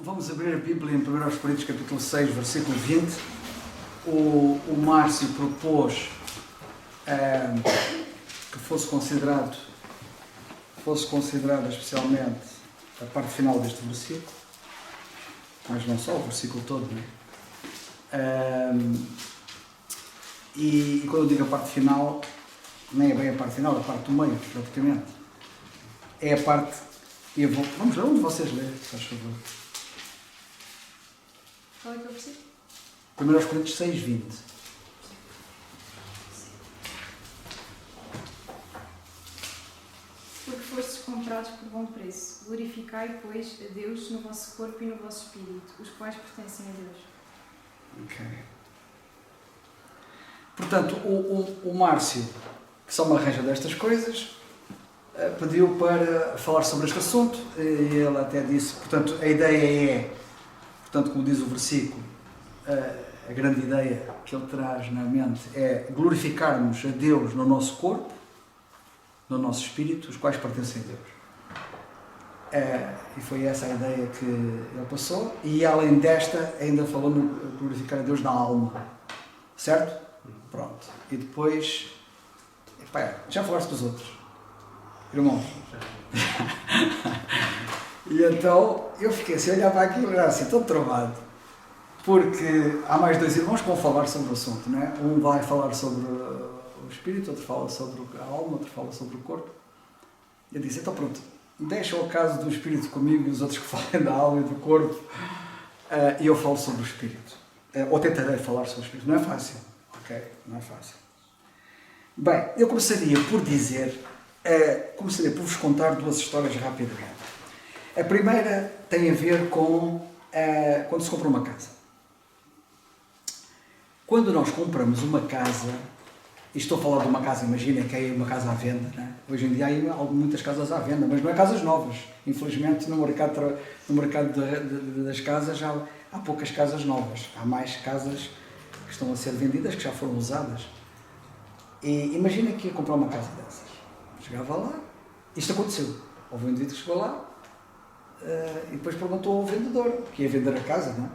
Vamos abrir a Bíblia em 1 Coríntios capítulo 6, versículo 20. O Márcio propôs que fosse considerado especialmente a parte final deste versículo, mas não só, o versículo todo, não é? E quando eu digo a parte final, nem é bem a parte final, é a parte do meio, praticamente. É a parte... Vamos ler onde vocês lerem, se faz favor. Qual é que eu preciso? 1 Coríntios 6, 20. Porque fostes comprados por bom preço. Glorificai, pois, a Deus no vosso corpo e no vosso espírito, os quais pertencem a Deus. Ok. Portanto, o Márcio, que só me arranja destas coisas, pediu para falar sobre este assunto e ele até disse, portanto, a ideia é, portanto, como diz o versículo, a grande ideia que ele traz na mente é glorificarmos a Deus no nosso corpo, no nosso espírito, os quais pertencem a Deus. E foi essa a ideia que ele passou, e além desta ainda falou no glorificar a Deus na alma, certo? Pronto. E depois, já falaste dos outros, irmãos? E então eu fiquei assim a olhar para aquilo e era assim, todo travado, porque há mais dois irmãos que vão falar sobre o assunto, não é? Um vai falar sobre o espírito, outro fala sobre a alma, outro fala sobre o corpo. E eu disse, então pronto, deixa o caso do espírito comigo e os outros que falem da alma e do corpo, e eu falo sobre o espírito. Ou tentarei falar sobre o espírito. Não é fácil, ok? Não é fácil. Bem, eu começaria por vos contar duas histórias rapidamente. A primeira tem a ver com quando se compra uma casa. Quando nós compramos uma casa, e estou a falar de uma casa, imaginem que é uma casa à venda, não é? Hoje em dia há muitas casas à venda, mas não é casas novas. Infelizmente no mercado das casas já há poucas casas novas, há mais casas que estão a ser vendidas, que já foram usadas. E imaginem que ia comprar uma casa dessas. Chegava lá, isto aconteceu. Houve um indivíduo que chegou lá e depois perguntou ao vendedor, que ia vender a casa, não é?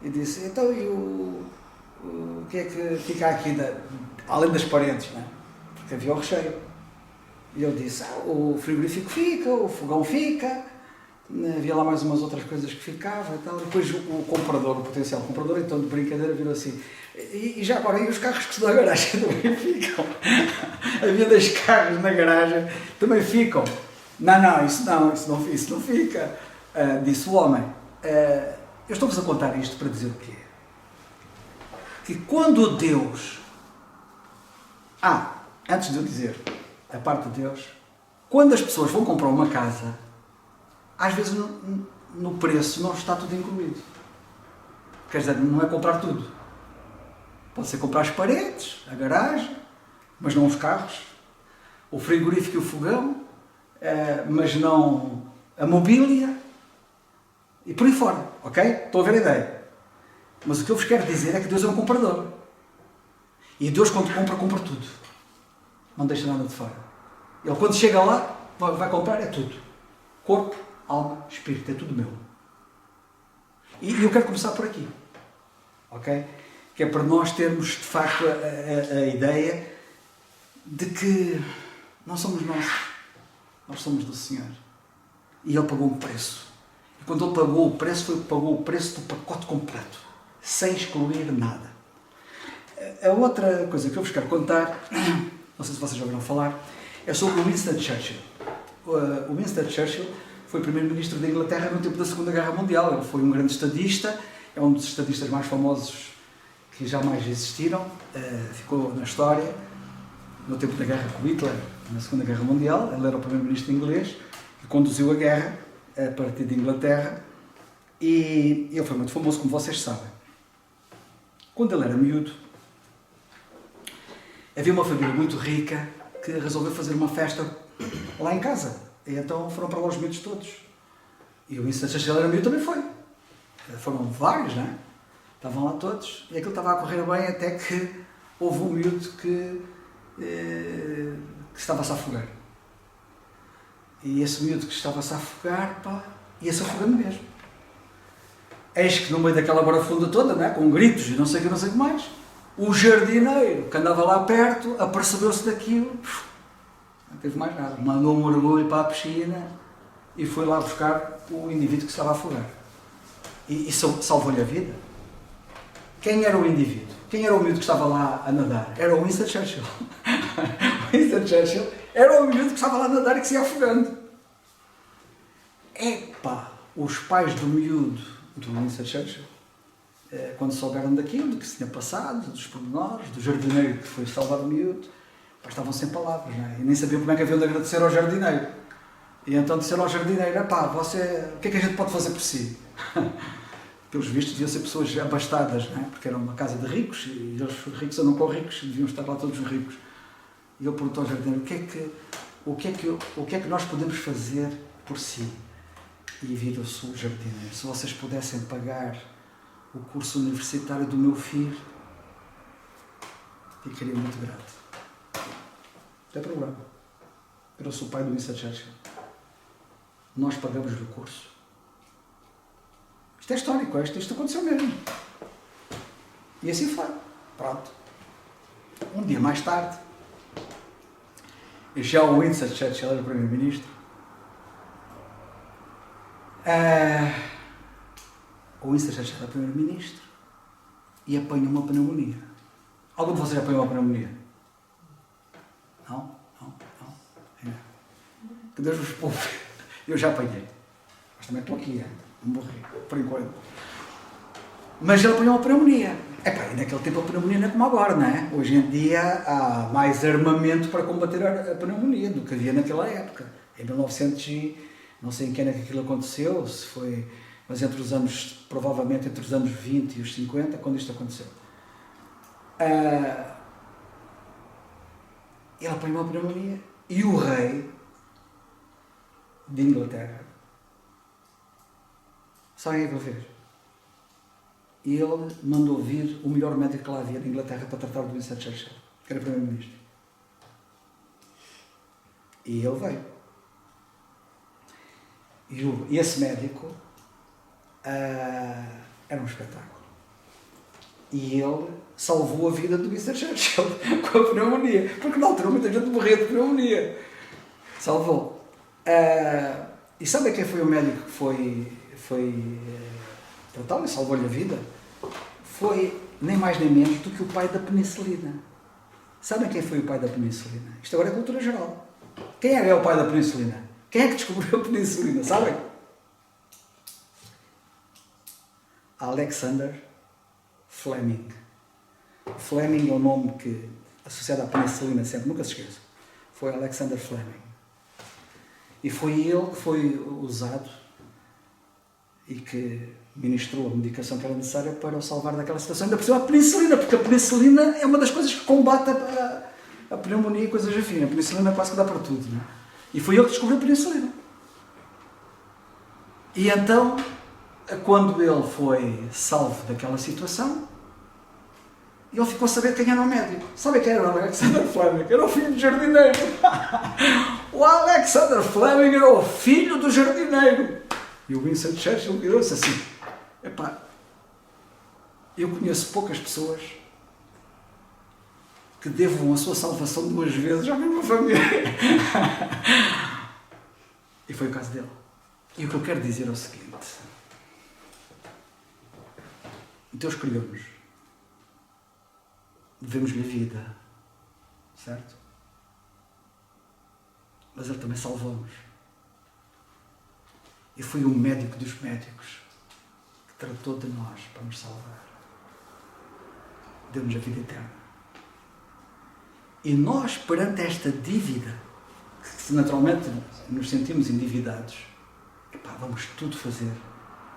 E disse, então o que é que fica aqui, além das paredes, não é? Porque havia o recheio. E ele disse, o frigorífico fica, o fogão fica, havia lá mais umas outras coisas que ficavam e tal. Depois o comprador, o potencial comprador, então de brincadeira, virou assim, e já agora, e os carros que estão na garagem também ficam? Havia 2 carros na garagem, também ficam? Não, isso não fica. Disse o homem, eu estou-vos a contar isto para dizer o quê? Que quando Deus... antes de eu dizer a parte de Deus, quando as pessoas vão comprar uma casa, às vezes no preço não está tudo incluído. Quer dizer, não é comprar tudo. Pode ser comprar as paredes, a garagem, mas não os carros, o frigorífico e o fogão, mas não a mobília, e por aí fora, ok? Estão a ver a ideia? Mas o que eu vos quero dizer é que Deus é um comprador. E Deus, quando compra tudo. Não deixa nada de fora. Ele, quando chega lá, vai comprar, é tudo. Corpo, alma, espírito, é tudo meu. E eu quero começar por aqui. Ok? Que é para nós termos, de facto, a ideia de que não somos nós somos do Senhor. E Ele pagou um preço. E quando Ele pagou o preço, pagou o preço do pacote completo, sem excluir nada. A outra coisa que eu vos quero contar, não sei se vocês já ouviram falar, é sobre o Winston Churchill. O Winston Churchill foi primeiro-ministro da Inglaterra no tempo da Segunda Guerra Mundial. Ele foi um grande estadista, é um dos estadistas mais famosos que jamais existiram, ficou na história, no tempo da guerra com Hitler, na Segunda Guerra Mundial. Ele era o primeiro-ministro inglês, que conduziu a guerra a partir de Inglaterra, e ele foi muito famoso, como vocês sabem. Quando ele era miúdo, havia uma família muito rica que resolveu fazer uma festa lá em casa, e então foram para lá os miúdos todos. E o Winston Churchill era miúdo, também foi. Foram vários, não é? Estavam lá todos, e aquilo estava a correr bem até que houve um miúdo que estava-se a afogar. E esse miúdo que estava-se a afogar, ia-se afogando mesmo. eis que no meio daquela barafunda toda, né, com gritos e não sei o que mais, o jardineiro que andava lá perto apercebeu-se daquilo, não teve mais nada, mandou um mergulho para a piscina e foi lá buscar o indivíduo que estava a afogar. E salvou-lhe a vida. Quem era o indivíduo? Quem era o miúdo que estava lá a nadar? Era o Winston Churchill. Winston Churchill era o miúdo que estava lá a nadar e que se ia afogando. Epá, os pais do miúdo do Winston Churchill, quando souberam daquilo, do que se tinha passado, dos pormenores, do jardineiro que foi salvar o miúdo, estavam sem palavras, não é? E nem sabiam como é que haviam de agradecer ao jardineiro. E então disseram ao jardineiro, o que é que a gente pode fazer por si? Pelos vistos deviam ser pessoas abastadas, não é? Porque era uma casa de ricos e eles ricos andam com ricos, deviam estar lá todos os ricos. E ele perguntou ao jardineiro, o que é que nós podemos fazer por si? E virou-se o jardineiro, se vocês pudessem pagar o curso universitário do meu filho, ficaria muito grato. Não tem problema. Virou-se o pai do Winston Churchill. Nós pagamos-lhe o curso. Isto é histórico, isto aconteceu mesmo. E assim foi. Pronto. Um dia mais tarde, já o Winston Churchill era o primeiro-ministro. O Winston Churchill era primeiro-ministro e apanhou uma pneumonia. Algum de vocês apanhou uma pneumonia? Não? Que Deus vos poupe. Eu já apanhei. Mas também estou aqui, não morri, por enquanto. Mas ele apanhou uma pneumonia. E naquele tempo a pneumonia não é como agora, não é? Hoje em dia há mais armamento para combater a pneumonia do que havia naquela época. Em 1900 não sei em que ano é que aquilo aconteceu, se foi, mas provavelmente entre os anos 20 e os 50, quando isto aconteceu. Ele apanhou uma pneumonia e o rei de Inglaterra, sabe o que ele fez? Ele mandou vir o melhor médico que lá havia de Inglaterra para tratar do Winston Churchill, que era primeiro-ministro. E ele veio. E esse médico era um espetáculo. E ele salvou a vida do Winston Churchill com a pneumonia, porque na altura muita gente morria de pneumonia. Salvou. E sabe quem foi o médico que foi tratá-lo e salvou-lhe a vida? Foi nem mais nem menos do que o pai da penicilina. Sabem quem foi o pai da penicilina? Isto agora é cultura geral. Quem é o pai da penicilina? Quem é que descobriu a penicilina? Sabem? Alexander Fleming. Fleming é o nome que associado à penicilina sempre, nunca se esqueça. Foi Alexander Fleming. E foi ele que foi usado e que ministrou a medicação que era necessária para o salvar daquela situação. Ainda por cima a penicilina, porque a penicilina é uma das coisas que combate a pneumonia e coisas afins. A penicilina quase que dá para tudo, não é? E foi ele que descobriu a penicilina. E então, quando ele foi salvo daquela situação, ele ficou a saber quem era o médico. Sabe quem era o Alexander Fleming? Era o filho do jardineiro. O Alexander Fleming era o filho do jardineiro. E o Winston Churchill virou-se assim. Eu conheço poucas pessoas que devam a sua salvação 2 vezes à mesma família. E foi o caso dele. E o que eu quero dizer é o seguinte. Deus criou-nos. Devemos-lhe a vida. Certo? Mas Ele também salvou-nos. E foi o médico dos médicos que tratou de nós para nos salvar. Deu-nos a vida eterna. E nós, perante esta dívida, que naturalmente nos sentimos endividados, vamos tudo fazer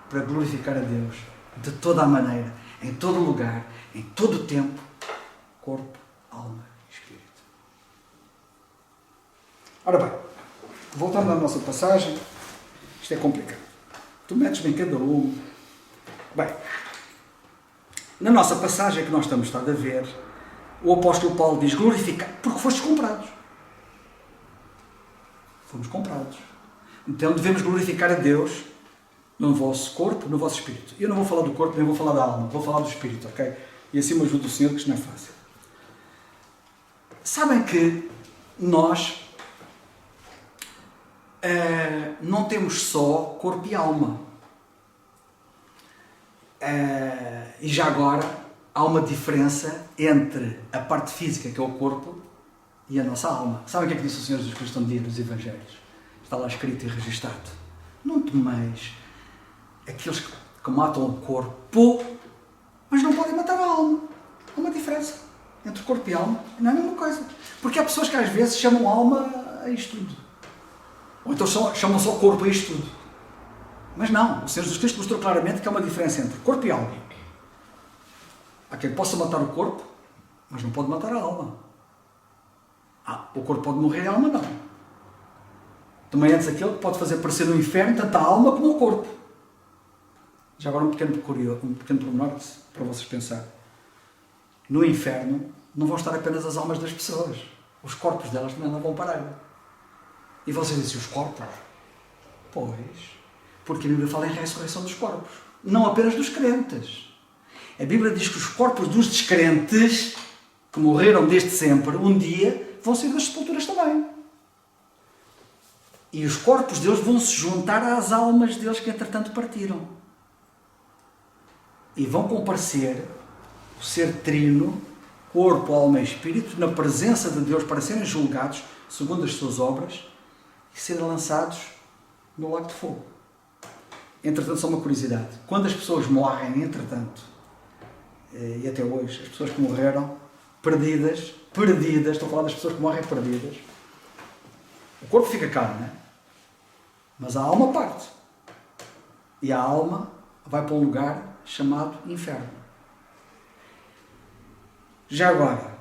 para glorificar a Deus de toda a maneira, em todo o lugar, em todo o tempo, corpo, alma e espírito. Ora bem, voltando à nossa passagem, isto é complicado. Tu metes-me em cada um. Bem, na nossa passagem que nós estamos a ver, o apóstolo Paulo diz glorificar, porque fostes comprados. Fomos comprados. Então devemos glorificar a Deus no vosso corpo, no vosso espírito. Eu não vou falar do corpo, nem vou falar da alma, vou falar do espírito, ok? E assim me ajuda o Senhor, que isto não é fácil. Sabem que nós não temos só corpo e alma. E já agora há uma diferença entre a parte física, que é o corpo, e a nossa alma. Sabem o que é que disse o Senhor Jesus Cristo um dia nos Evangelhos? Está lá escrito e registado. Não temeis aqueles que matam o corpo, mas não podem matar a alma. Há uma diferença entre corpo e alma. Não é a mesma coisa. Porque há pessoas que às vezes chamam alma a isto tudo. Ou então chamam só corpo a isto tudo. Mas não. O Senhor Jesus Cristo mostrou claramente que há uma diferença entre corpo e alma. Há quem possa matar o corpo, mas não pode matar a alma. O corpo pode morrer e a alma não. Também antes aquele que pode fazer aparecer no inferno tanto a alma como o corpo. Já agora um pequeno pormenor para vocês pensar. No inferno não vão estar apenas as almas das pessoas. Os corpos delas também não vão parar. E vocês dizem, os corpos? Pois, porque a Bíblia fala em ressurreição dos corpos. Não apenas dos crentes. A Bíblia diz que os corpos dos descrentes, que morreram desde sempre, um dia vão sair das sepulturas também. E os corpos deles vão se juntar às almas deles que entretanto partiram. E vão comparecer o ser trino, corpo, alma e espírito, na presença de Deus para serem julgados segundo as suas obras e serem lançados no lago de fogo. Entretanto, só uma curiosidade. Quando as pessoas morrem, entretanto, e até hoje, as pessoas que morreram perdidas, estou a falar das pessoas que morrem perdidas, o corpo fica cá, não é? Mas a alma parte. E a alma vai para um lugar chamado inferno. Já agora,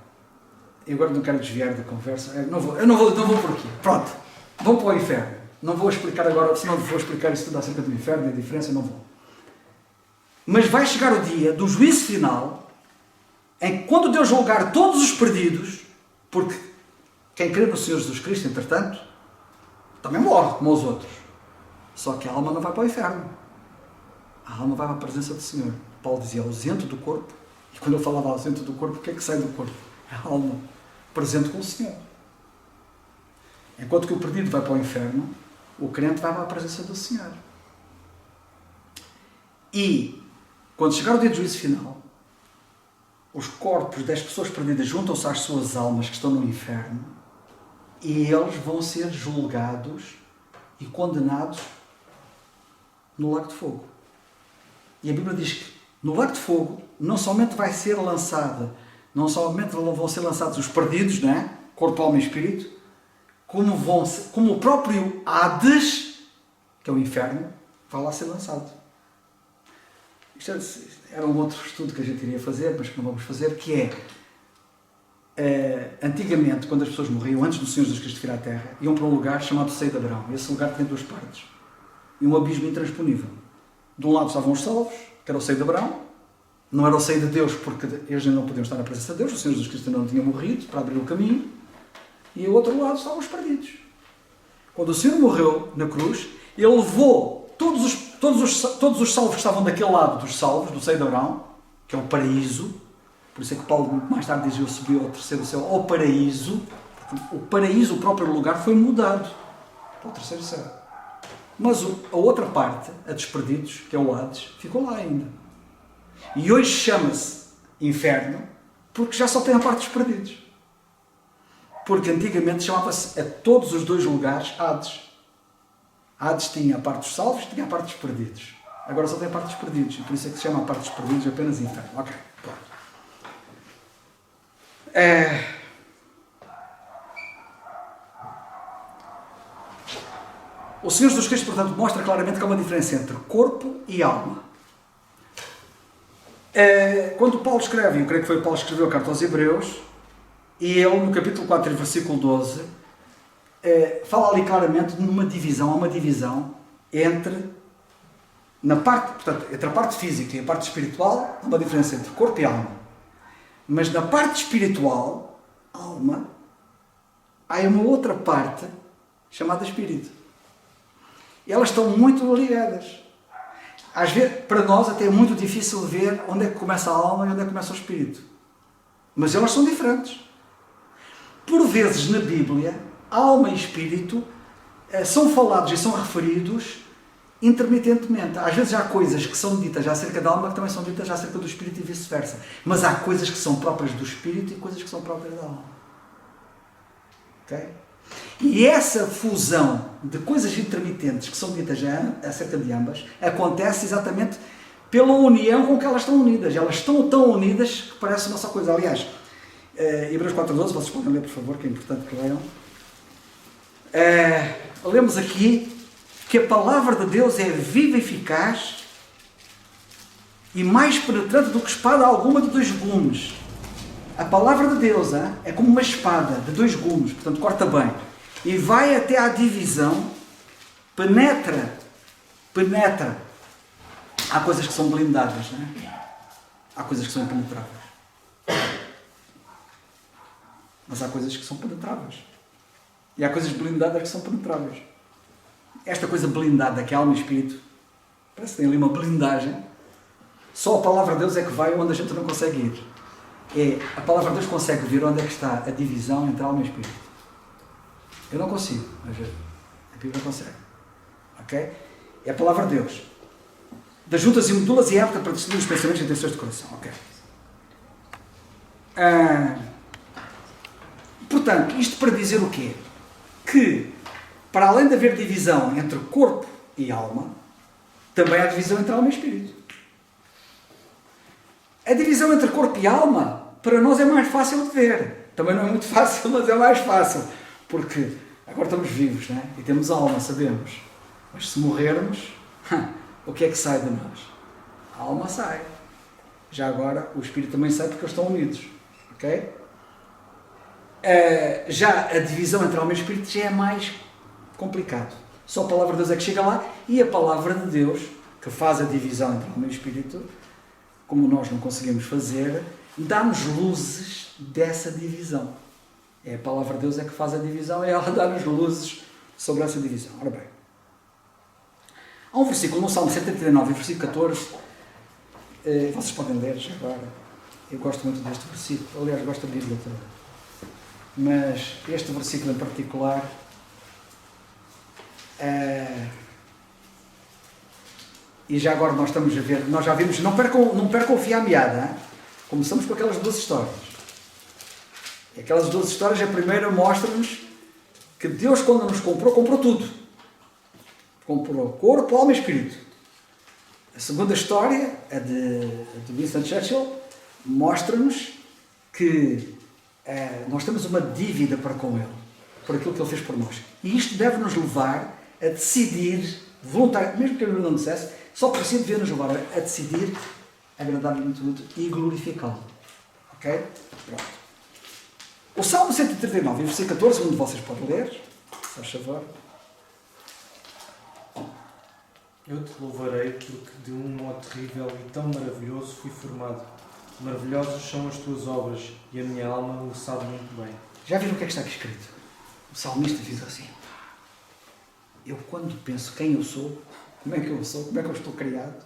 eu agora não quero desviar da conversa, eu não vou por aqui. Pronto, vão para o inferno. Não vou explicar agora, senão vou explicar isso tudo acerca do inferno e a diferença, não vou. Mas vai chegar o dia do juízo final, em que quando Deus julgar todos os perdidos, porque quem crê no Senhor Jesus Cristo, entretanto, também morre, como os outros. Só que a alma não vai para o inferno. A alma vai para a presença do Senhor. Paulo dizia ausente do corpo. E quando eu falava ausente do corpo, o que é que sai do corpo? É a alma. Presente com o Senhor. Enquanto que o perdido vai para o inferno, o crente vai para a presença do Senhor. E, quando chegar o dia do juízo final, os corpos das pessoas perdidas juntam-se às suas almas que estão no inferno e eles vão ser julgados e condenados no lago de fogo. E a Bíblia diz que no lago de fogo não somente vai ser lançada, não somente vão ser lançados os perdidos, não é? Corpo, alma e espírito, como o próprio Hades, que é o inferno, vai lá ser lançado. Isto era um outro estudo que a gente iria fazer, mas que não vamos fazer, que antigamente, quando as pessoas morriam, antes do Senhor Jesus Cristo vir à Terra, iam para um lugar chamado Seio de Abraão. Esse lugar tem duas partes. E um abismo intransponível. De um lado estavam os salvos, que era o Seio de Abraão. Não era o Seio de Deus, porque eles não podiam estar na presença de Deus. O Senhor Jesus Cristo ainda não tinha morrido para abrir o caminho. E ao outro lado estavam os perdidos. Quando o Senhor morreu na cruz, Ele levou todos os salvos que estavam daquele lado dos salvos, do Seio de Abraão, que é o paraíso. Por isso é que Paulo mais tarde diz: eu subi ao terceiro céu, ao paraíso. O paraíso, o próprio lugar, foi mudado para o terceiro céu. Mas a outra parte, a dos perdidos, que é o Hades, ficou lá ainda. E hoje chama-se inferno porque já só tem a parte dos perdidos. Porque antigamente chamava-se a todos os dois lugares Hades. Hades tinha a parte dos salvos e tinha a parte dos perdidos. Agora só tem a parte dos perdidos. E por isso é que se chama a parte dos perdidos apenas inferno. Ok, pronto. O Senhor Jesus Cristo, portanto, mostra claramente que há uma diferença entre corpo e alma. Quando Paulo escreve, eu creio que foi Paulo que escreveu a carta aos Hebreus, e ele, no capítulo 4, versículo 12, fala ali claramente há uma divisão entre entre a parte física e a parte espiritual, há uma diferença entre corpo e alma. Mas na parte espiritual, alma, há uma outra parte chamada espírito. E elas estão muito ligadas. às vezes, para nós até é muito difícil ver onde é que começa a alma e onde é que começa o espírito. Mas elas são diferentes. Por vezes na Bíblia, alma e espírito são falados e são referidos intermitentemente. Às vezes há coisas que são ditas acerca da alma que também são ditas acerca do espírito e vice-versa. Mas há coisas que são próprias do espírito e coisas que são próprias da alma. Ok? E essa fusão de coisas intermitentes que são ditas acerca de ambas acontece exatamente pela união com que elas estão unidas. Elas estão tão unidas que parece uma só coisa. Aliás, Hebreus 4:12, vocês podem ler, por favor, que é importante que leiam. Lemos aqui que a palavra de Deus é viva e eficaz e mais penetrante do que espada alguma de 2 gumes. A palavra de Deus é como uma espada de 2 gumes, portanto corta bem. E vai até à divisão, penetra. Há coisas que são blindadas, não é? Há coisas que são impenetráveis. Mas há coisas que são penetráveis. E há coisas blindadas que são penetráveis. Esta coisa blindada, que é alma e espírito, parece que tem ali uma blindagem. Só a palavra de Deus é que vai onde a gente não consegue ir. A palavra de Deus consegue ver onde é que está a divisão entre alma e espírito. Eu não consigo, mas a Bíblia consegue. Ok? É a palavra de Deus. Das juntas e medulas e é apta para discernir os pensamentos e intenções de coração. Ok? Portanto, isto para dizer o quê? Que, para além de haver divisão entre corpo e alma, também há divisão entre alma e espírito. A divisão entre corpo e alma, para nós é mais fácil de ver. Também não é muito fácil, mas é mais fácil. Porque agora estamos vivos, não é? E temos alma, sabemos. Mas se morrermos, o que é que sai de nós? A alma sai. Já agora, o espírito também sai porque eles estão unidos. Ok? Já a divisão entre alma e espírito já é mais complicado. Só a palavra de Deus é que chega lá e a palavra de Deus, que faz a divisão entre alma e espírito, como nós não conseguimos fazer, dá-nos luzes dessa divisão. É a palavra de Deus é que faz a divisão e ela dá-nos luzes sobre essa divisão. Ora bem, há um versículo no Salmo 139, versículo 14, vocês podem ler já agora. Eu gosto muito deste versículo, aliás, gosto da Bíblia toda. Mas este versículo em particular e já agora nós estamos a ver, nós já vimos, não percam o fio à meada, hein? Começamos com aquelas 12 histórias. E aquelas 12 histórias, a primeira mostra-nos que Deus, quando nos comprou, comprou tudo. Comprou corpo, alma e espírito. A segunda história, a de Winston Churchill, mostra-nos que nós temos uma dívida para com Ele, por aquilo que Ele fez por nós. E isto deve nos levar a decidir, voluntariamente, mesmo que Ele não dissesse, só por si devia nos levar a decidir agradar-lhe tudo e glorificá-lo. Ok? Pronto. O Salmo 139, versículo 14, um de vocês pode ler, se faz favor. Eu te louvarei porque de um modo terrível e tão maravilhoso fui formado. Maravilhosas são as tuas obras e a minha alma o sabe muito bem. Já viram o que é que está aqui escrito? O salmista diz assim: eu quando penso quem eu sou, como é que eu sou, como é que eu estou criado,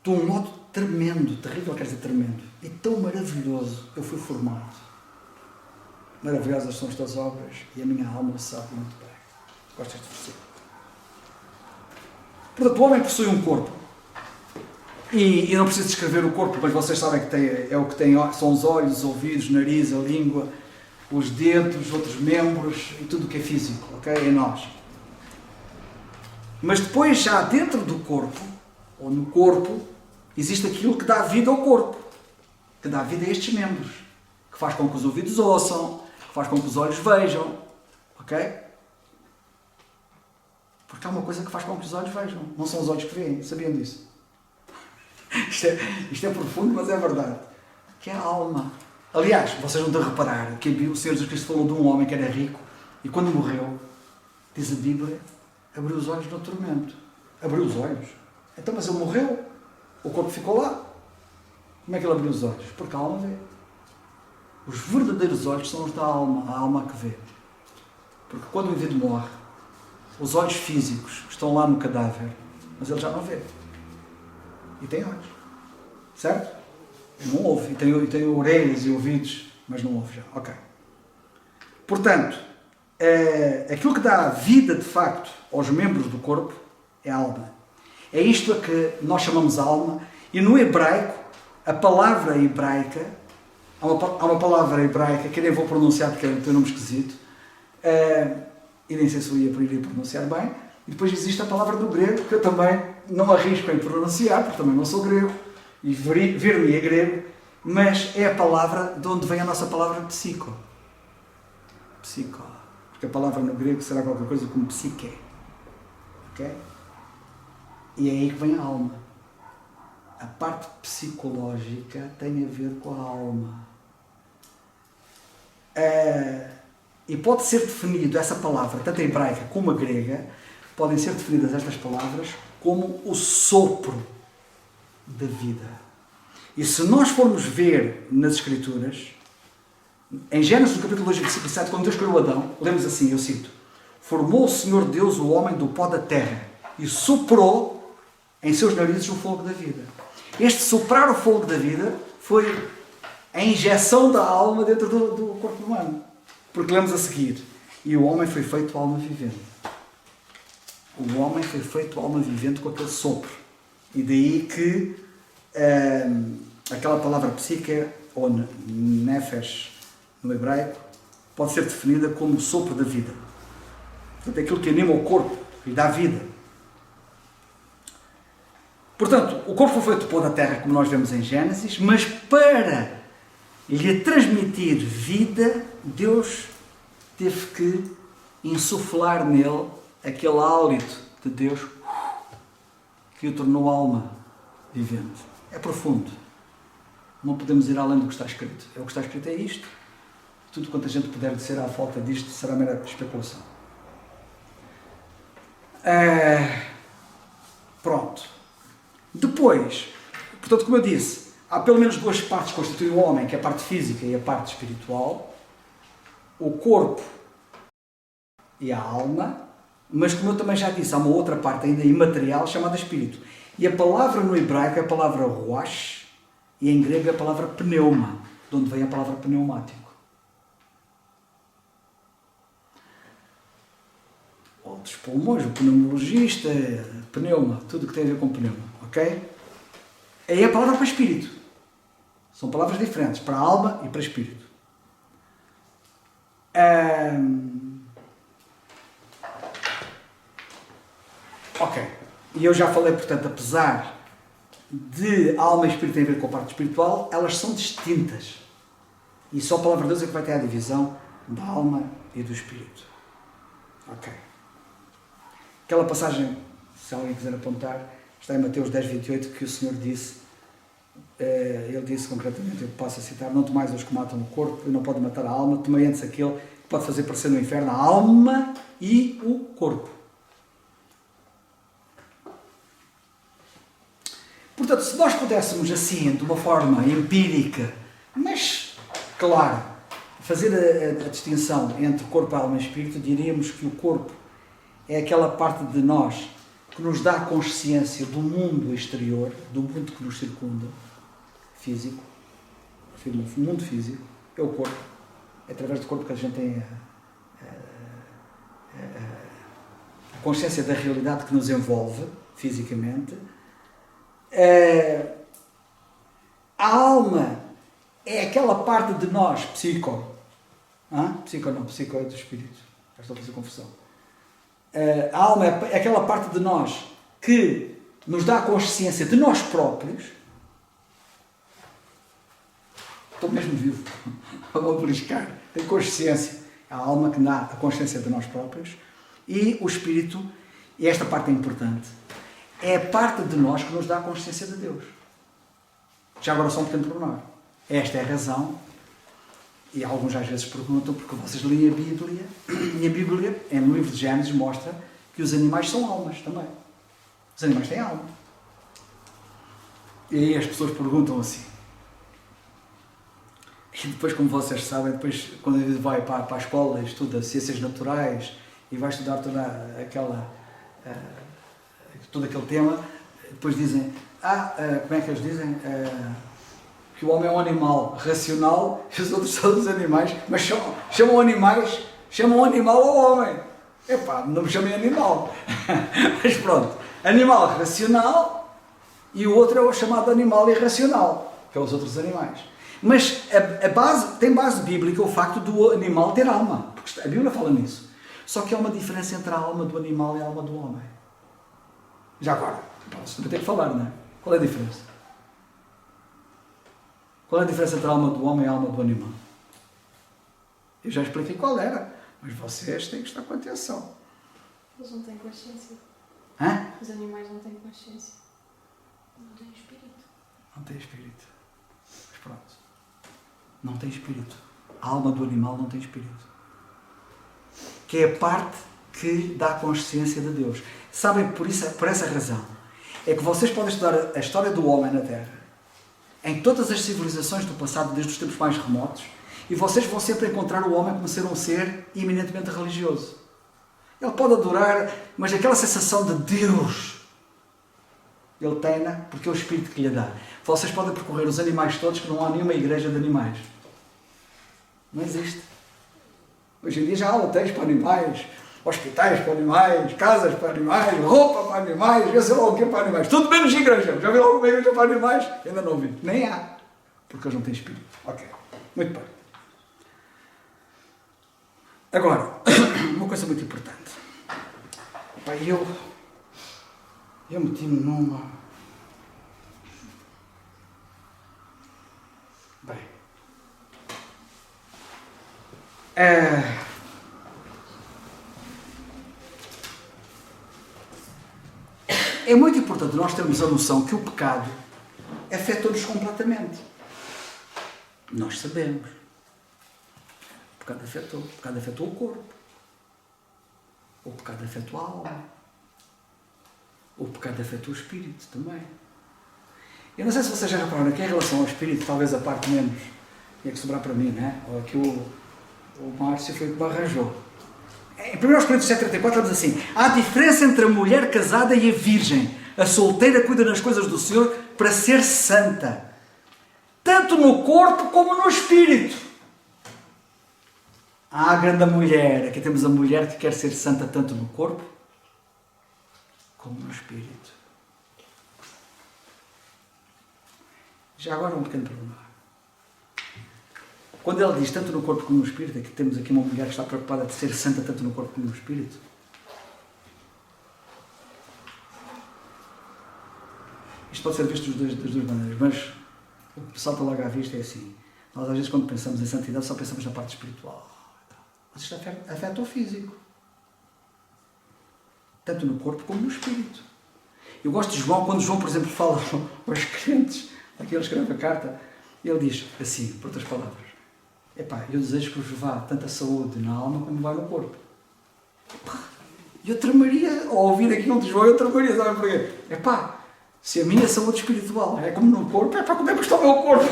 de um modo tremendo, terrível quer dizer tremendo, e tão maravilhoso eu fui formado. Maravilhosas são as tuas obras e a minha alma o sabe muito bem. Gosto deste versículo. Portanto, o homem possui um corpo. E não preciso descrever o corpo, mas vocês sabem que é o que tem, são os olhos, os ouvidos, o nariz, a língua, os dedos, os outros membros e tudo o que é físico, ok? Em nós. Mas depois, já dentro do corpo, ou no corpo, existe aquilo que dá vida ao corpo, que dá vida a estes membros, que faz com que os ouvidos ouçam, que faz com que os olhos vejam, ok? Porque há uma coisa que faz com que os olhos vejam, não são os olhos que veem, sabiam disso? Isto é profundo, mas é verdade. Que é a alma. Aliás, vocês vão de reparar que o Senhor Jesus Cristo falou de um homem que era rico e quando morreu, diz a Bíblia, abriu os olhos no tormento. Abriu os olhos. Então, mas ele morreu. O corpo ficou lá. Como é que ele abriu os olhos? Porque a alma vê. Os verdadeiros olhos são os da alma, a alma que vê. Porque quando o indivíduo morre, os olhos físicos estão lá no cadáver, mas ele já não vê. E tem olhos. Certo? Não ouve. E tem orelhas e ouvidos, mas não ouve já. Ok. Portanto, aquilo que dá vida, de facto, aos membros do corpo é a alma. É isto a que nós chamamos alma. E no hebraico, a palavra hebraica, há uma palavra hebraica que eu nem vou pronunciar porque tem um nome esquisito, e nem sei se eu iria pronunciar bem. E depois existe a palavra do grego, que eu também não arrisco em pronunciar, porque também não sou grego, e ver-me é grego, mas é a palavra de onde vem a nossa palavra psico. Psico. Porque a palavra no grego será qualquer coisa como psique. Ok? E é aí que vem a alma. A parte psicológica tem a ver com a alma. E pode ser definido essa palavra, tanto a hebraica como a grega, podem ser definidas estas palavras como o sopro da vida. E se nós formos ver nas Escrituras, em Gênesis, no capítulo 2, versículo 7, quando Deus criou Adão, lemos assim, eu cito: formou o Senhor Deus o homem do pó da terra e soprou em seus narizes o fogo da vida. Este soprar o fogo da vida foi a injeção da alma dentro do corpo humano. Porque lemos a seguir: e o homem foi feito alma vivente. O homem foi feito alma vivente com aquele sopro. E daí que aquela palavra psique, ou nefesh no hebraico, pode ser definida como o sopro da vida. Portanto, é aquilo que anima o corpo e dá vida. Portanto, o corpo foi feito do pó da terra, como nós vemos em Gênesis, mas para lhe transmitir vida, Deus teve que insuflar nele aquele hálito de Deus que o tornou alma vivente. É profundo. Não podemos ir além do que está escrito. O que está escrito é isto. Tudo quanto a gente puder dizer à falta disto será mera especulação. Pronto. Depois, portanto, como eu disse, há pelo menos duas partes que constituem o homem, que é a parte física e a parte espiritual. O corpo e a alma. Mas, como eu também já disse, há uma outra parte ainda imaterial chamada espírito. E a palavra no hebraico é a palavra ruach, e em grego é a palavra pneuma, de onde vem a palavra pneumático. Ou dos pulmões, o pneumologista, pneuma, tudo que tem a ver com pneuma, ok? Aí é a palavra para espírito. São palavras diferentes, para alma e para espírito. Ok. E eu já falei, portanto, apesar de alma e espírito terem a ver com a parte espiritual, elas são distintas. E só a palavra de Deus é que vai ter a divisão da alma e do espírito. Ok. Aquela passagem, se alguém quiser apontar, está em Mateus 10, 28, que o Senhor disse, ele disse concretamente, eu passo a citar: não tomais os que matam o corpo e não podem matar a alma, tomai antes aquele que pode fazer parecer no inferno a alma e o corpo. Portanto, se nós pudéssemos assim, de uma forma empírica, mas, claro, fazer a distinção entre corpo, alma e espírito, diríamos que o corpo é aquela parte de nós que nos dá consciência do mundo exterior, do mundo que nos circunda, físico, o mundo físico, é o corpo. É através do corpo que a gente tem a consciência da realidade que nos envolve fisicamente. A alma é aquela parte de nós, psico é do espírito, já estou a fazer confusão. A alma é aquela parte de nós que nos dá a consciência de nós próprios. Estou mesmo vivo, vou beliscar, tem consciência, a alma que dá a consciência de nós próprios, e o espírito, e esta parte é importante, é a parte de nós que nos dá a consciência de Deus. Já agora só um pequeno pormenor. Esta é a razão, e alguns às vezes perguntam porque vocês leem a Bíblia, e a Bíblia, no livro de Gênesis, mostra que os animais são almas também. Os animais têm alma. E aí as pessoas perguntam assim. E depois, como vocês sabem, depois quando a gente vai para a escola e estuda ciências naturais e vai estudar toda aquela todo aquele tema, depois dizem, como é que eles dizem? Que o homem é um animal racional e os outros são os animais, mas chamam o animal ao homem. Epá, não me chamem animal. Mas pronto, animal racional e o outro é o chamado animal irracional, que é os outros animais. Mas tem base bíblica o facto do animal ter alma, porque a Bíblia fala nisso. Só que há uma diferença entre a alma do animal e a alma do homem. Já agora, você vai ter que falar, não é? Qual é a diferença? Qual é a diferença entre a alma do homem e a alma do animal? Eu já expliquei qual era, mas vocês têm que estar com atenção. Eles não têm consciência. Hã? Os animais não têm consciência. Não têm espírito. Não tem espírito. Mas pronto. Não tem espírito. A alma do animal não tem espírito. Que é a parte que dá consciência de Deus. Sabem, por essa razão, é que vocês podem estudar a história do homem na Terra, em todas as civilizações do passado, desde os tempos mais remotos, e vocês vão sempre encontrar o homem como ser um ser eminentemente religioso. Ele pode adorar, mas aquela sensação de Deus, ele tem-na porque é o Espírito que lhe dá. Vocês podem percorrer os animais todos, que não há nenhuma igreja de animais. Não existe. Hoje em dia já há hotéis para animais, hospitais para animais, casas para animais, roupa para animais, eu sei lá o que para animais. Tudo menos igreja. Já viu alguma igreja para animais? Ainda não vi. Nem há. Porque eles não têm espírito. Ok. Muito bem. Agora, uma coisa muito importante. Epá, eu meti-me numa... Bem... É muito importante nós termos a noção que o pecado afeta-nos completamente. Nós sabemos. O pecado afetou o corpo. O pecado afetou a alma. O pecado afetou o espírito também. Eu não sei se vocês já repararam que em relação ao espírito, talvez a parte menos tinha que sobrar para mim, né? Ou aqui o Márcio foi o que me arranjou. Em 1 Coríntios 7,34 diz assim: há diferença entre a mulher casada e a virgem. A solteira cuida nas coisas do Senhor para ser santa, tanto no corpo como no espírito. Há a grande mulher. Aqui temos a mulher que quer ser santa tanto no corpo como no espírito. Já agora um pequeno problema. Quando ele diz tanto no corpo como no espírito, é que temos aqui uma mulher que está preocupada de ser santa tanto no corpo como no espírito. Isto pode ser visto das duas maneiras, mas o que salta logo à vista é assim. Nós às vezes quando pensamos em santidade só pensamos na parte espiritual. Mas isto afeta o físico. Tanto no corpo como no espírito. Eu gosto de João, quando João, por exemplo, fala aos crentes, aqui ele escreve a carta, ele diz assim, por outras palavras: epá, eu desejo que vos vá tanta saúde na alma como vai no corpo. Epá, eu tremaria, ao ouvir aquilo de João, eu tremaria, sabe porquê? Epá, se a minha saúde espiritual é como no corpo, epá, como é que está o meu corpo?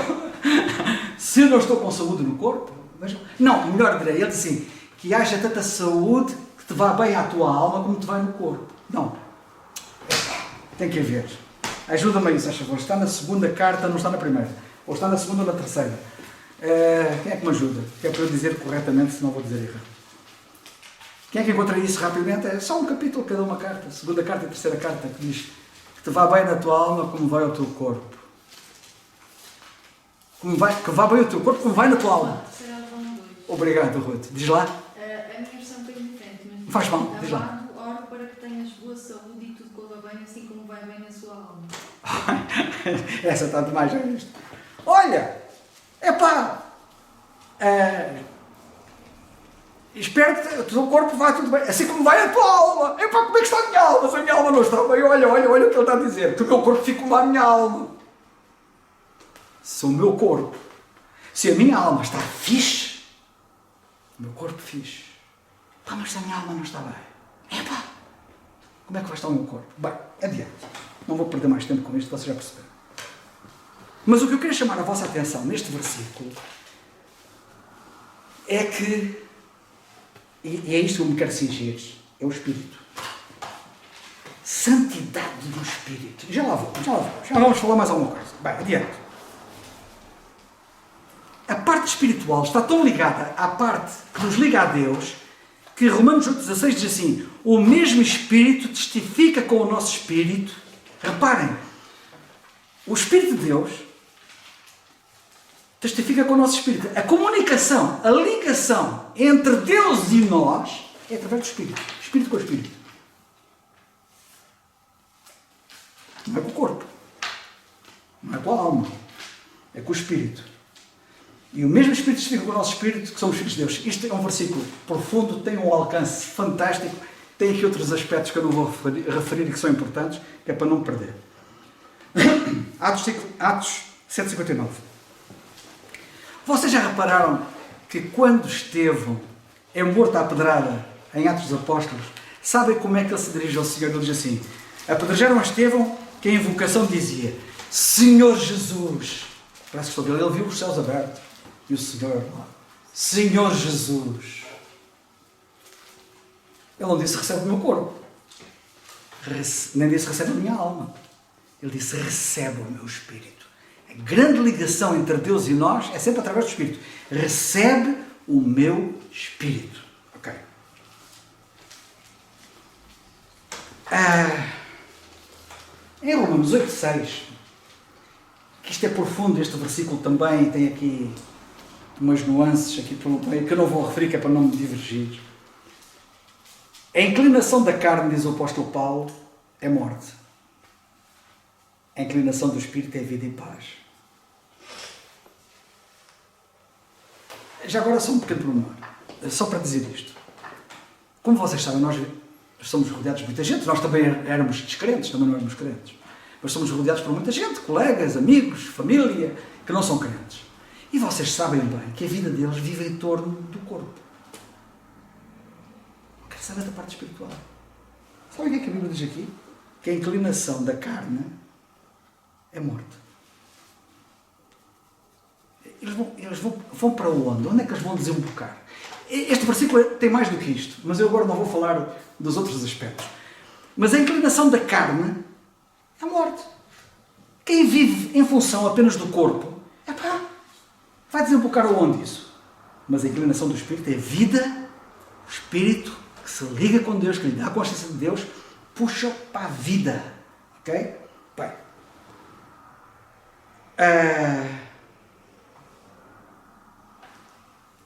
Se eu não estou com saúde no corpo, mas, não, melhor direi, ele diz assim, que haja tanta saúde que te vá bem à tua alma como te vai no corpo. Não, tem que haver. Ajuda-me a isso, acho favor. Está na segunda carta, não está na primeira. Ou está na segunda ou na terceira. Quem é que me ajuda? Que é para eu dizer corretamente, senão vou dizer errado. Quem é que encontra isso rapidamente? É só um capítulo, cada uma carta. Segunda carta e terceira carta, que diz que te vá bem na tua alma como vai ao teu corpo. Que vá bem ao teu corpo como vai na tua alma. Obrigado, Ruth. Diz lá. A minha versão foi diferente, mas Faz mal, diz lá. Oro para que tenhas boa saúde e tudo corra bem, assim como vai bem na sua alma. Essa está demais, já viste? Olha, epá, espero que o teu corpo vá tudo bem, assim como vai a tua alma. Epá, como é que está a minha alma? Se a minha alma não está bem, olha o que ele está a dizer, que o meu corpo fica como a minha alma. Se o meu corpo, se a minha alma está fixe, o meu corpo fixe. Pá, mas se a minha alma não está bem, epá, como é que vai estar o meu corpo? Bem, adiante. Não vou perder mais tempo com isto, vocês já perceberam. Mas o que eu quero chamar a vossa atenção neste versículo é que, e é isto que eu me quero cingir, é o Espírito. Santidade do Espírito. Já vamos falar mais alguma coisa. Bem, adiante. A parte espiritual está tão ligada à parte que nos liga a Deus, que Romanos 8,16 diz assim: o mesmo Espírito testifica com o nosso Espírito. Reparem, o Espírito de Deus testifica com o nosso Espírito. A comunicação, a ligação entre Deus e nós é através do Espírito. Espírito com o Espírito. Não é com o corpo. Não é com a alma. É com o Espírito. E o mesmo Espírito testifica com o nosso Espírito que somos filhos de Deus. Isto é um versículo profundo, tem um alcance fantástico. Tem aqui outros aspectos que eu não vou referir e que são importantes, que é para não me perder. Atos 7,59. Vocês já repararam que quando Estevão é morto à pedrada em Atos dos Apóstolos, sabem como é que ele se dirige ao Senhor? Ele diz assim: apedrejaram a Estevão, que a invocação dizia: Senhor Jesus. Parece que estou a ver. Ele viu os céus abertos e o Senhor lá: Senhor Jesus. Ele não disse: recebe o meu corpo, nem disse: recebe a minha alma. Ele disse: recebe o meu Espírito. A grande ligação entre Deus e nós é sempre através do Espírito. Recebe o meu Espírito. Ok. Em Romanos 8,6, que isto é profundo, este versículo também tem aqui umas nuances aqui pelo meio, que eu não vou referir, que é para não me divergir. A inclinação da carne, diz o apóstolo Paulo, é morte. A inclinação do Espírito é vida e paz. Já agora só um pequeno pormenor, só para dizer isto. Como vocês sabem, nós somos rodeados de muita gente. Nós também éramos descrentes, também não éramos crentes. Mas somos rodeados por muita gente, colegas, amigos, família, que não são crentes. E vocês sabem bem que a vida deles vive em torno do corpo. Quero saber da parte espiritual. Sabe o que é que a Bíblia diz aqui? Que a inclinação da carne é morte. Eles vão para onde? Onde é que eles vão desembocar? Este versículo tem mais do que isto, mas eu agora não vou falar dos outros aspectos. Mas a inclinação da carne é a morte. Quem vive em função apenas do corpo, vai desembocar aonde isso? Mas a inclinação do Espírito é vida, o Espírito que se liga com Deus, que lhe dá a consciência de Deus, puxa para a vida. Ok? Bem.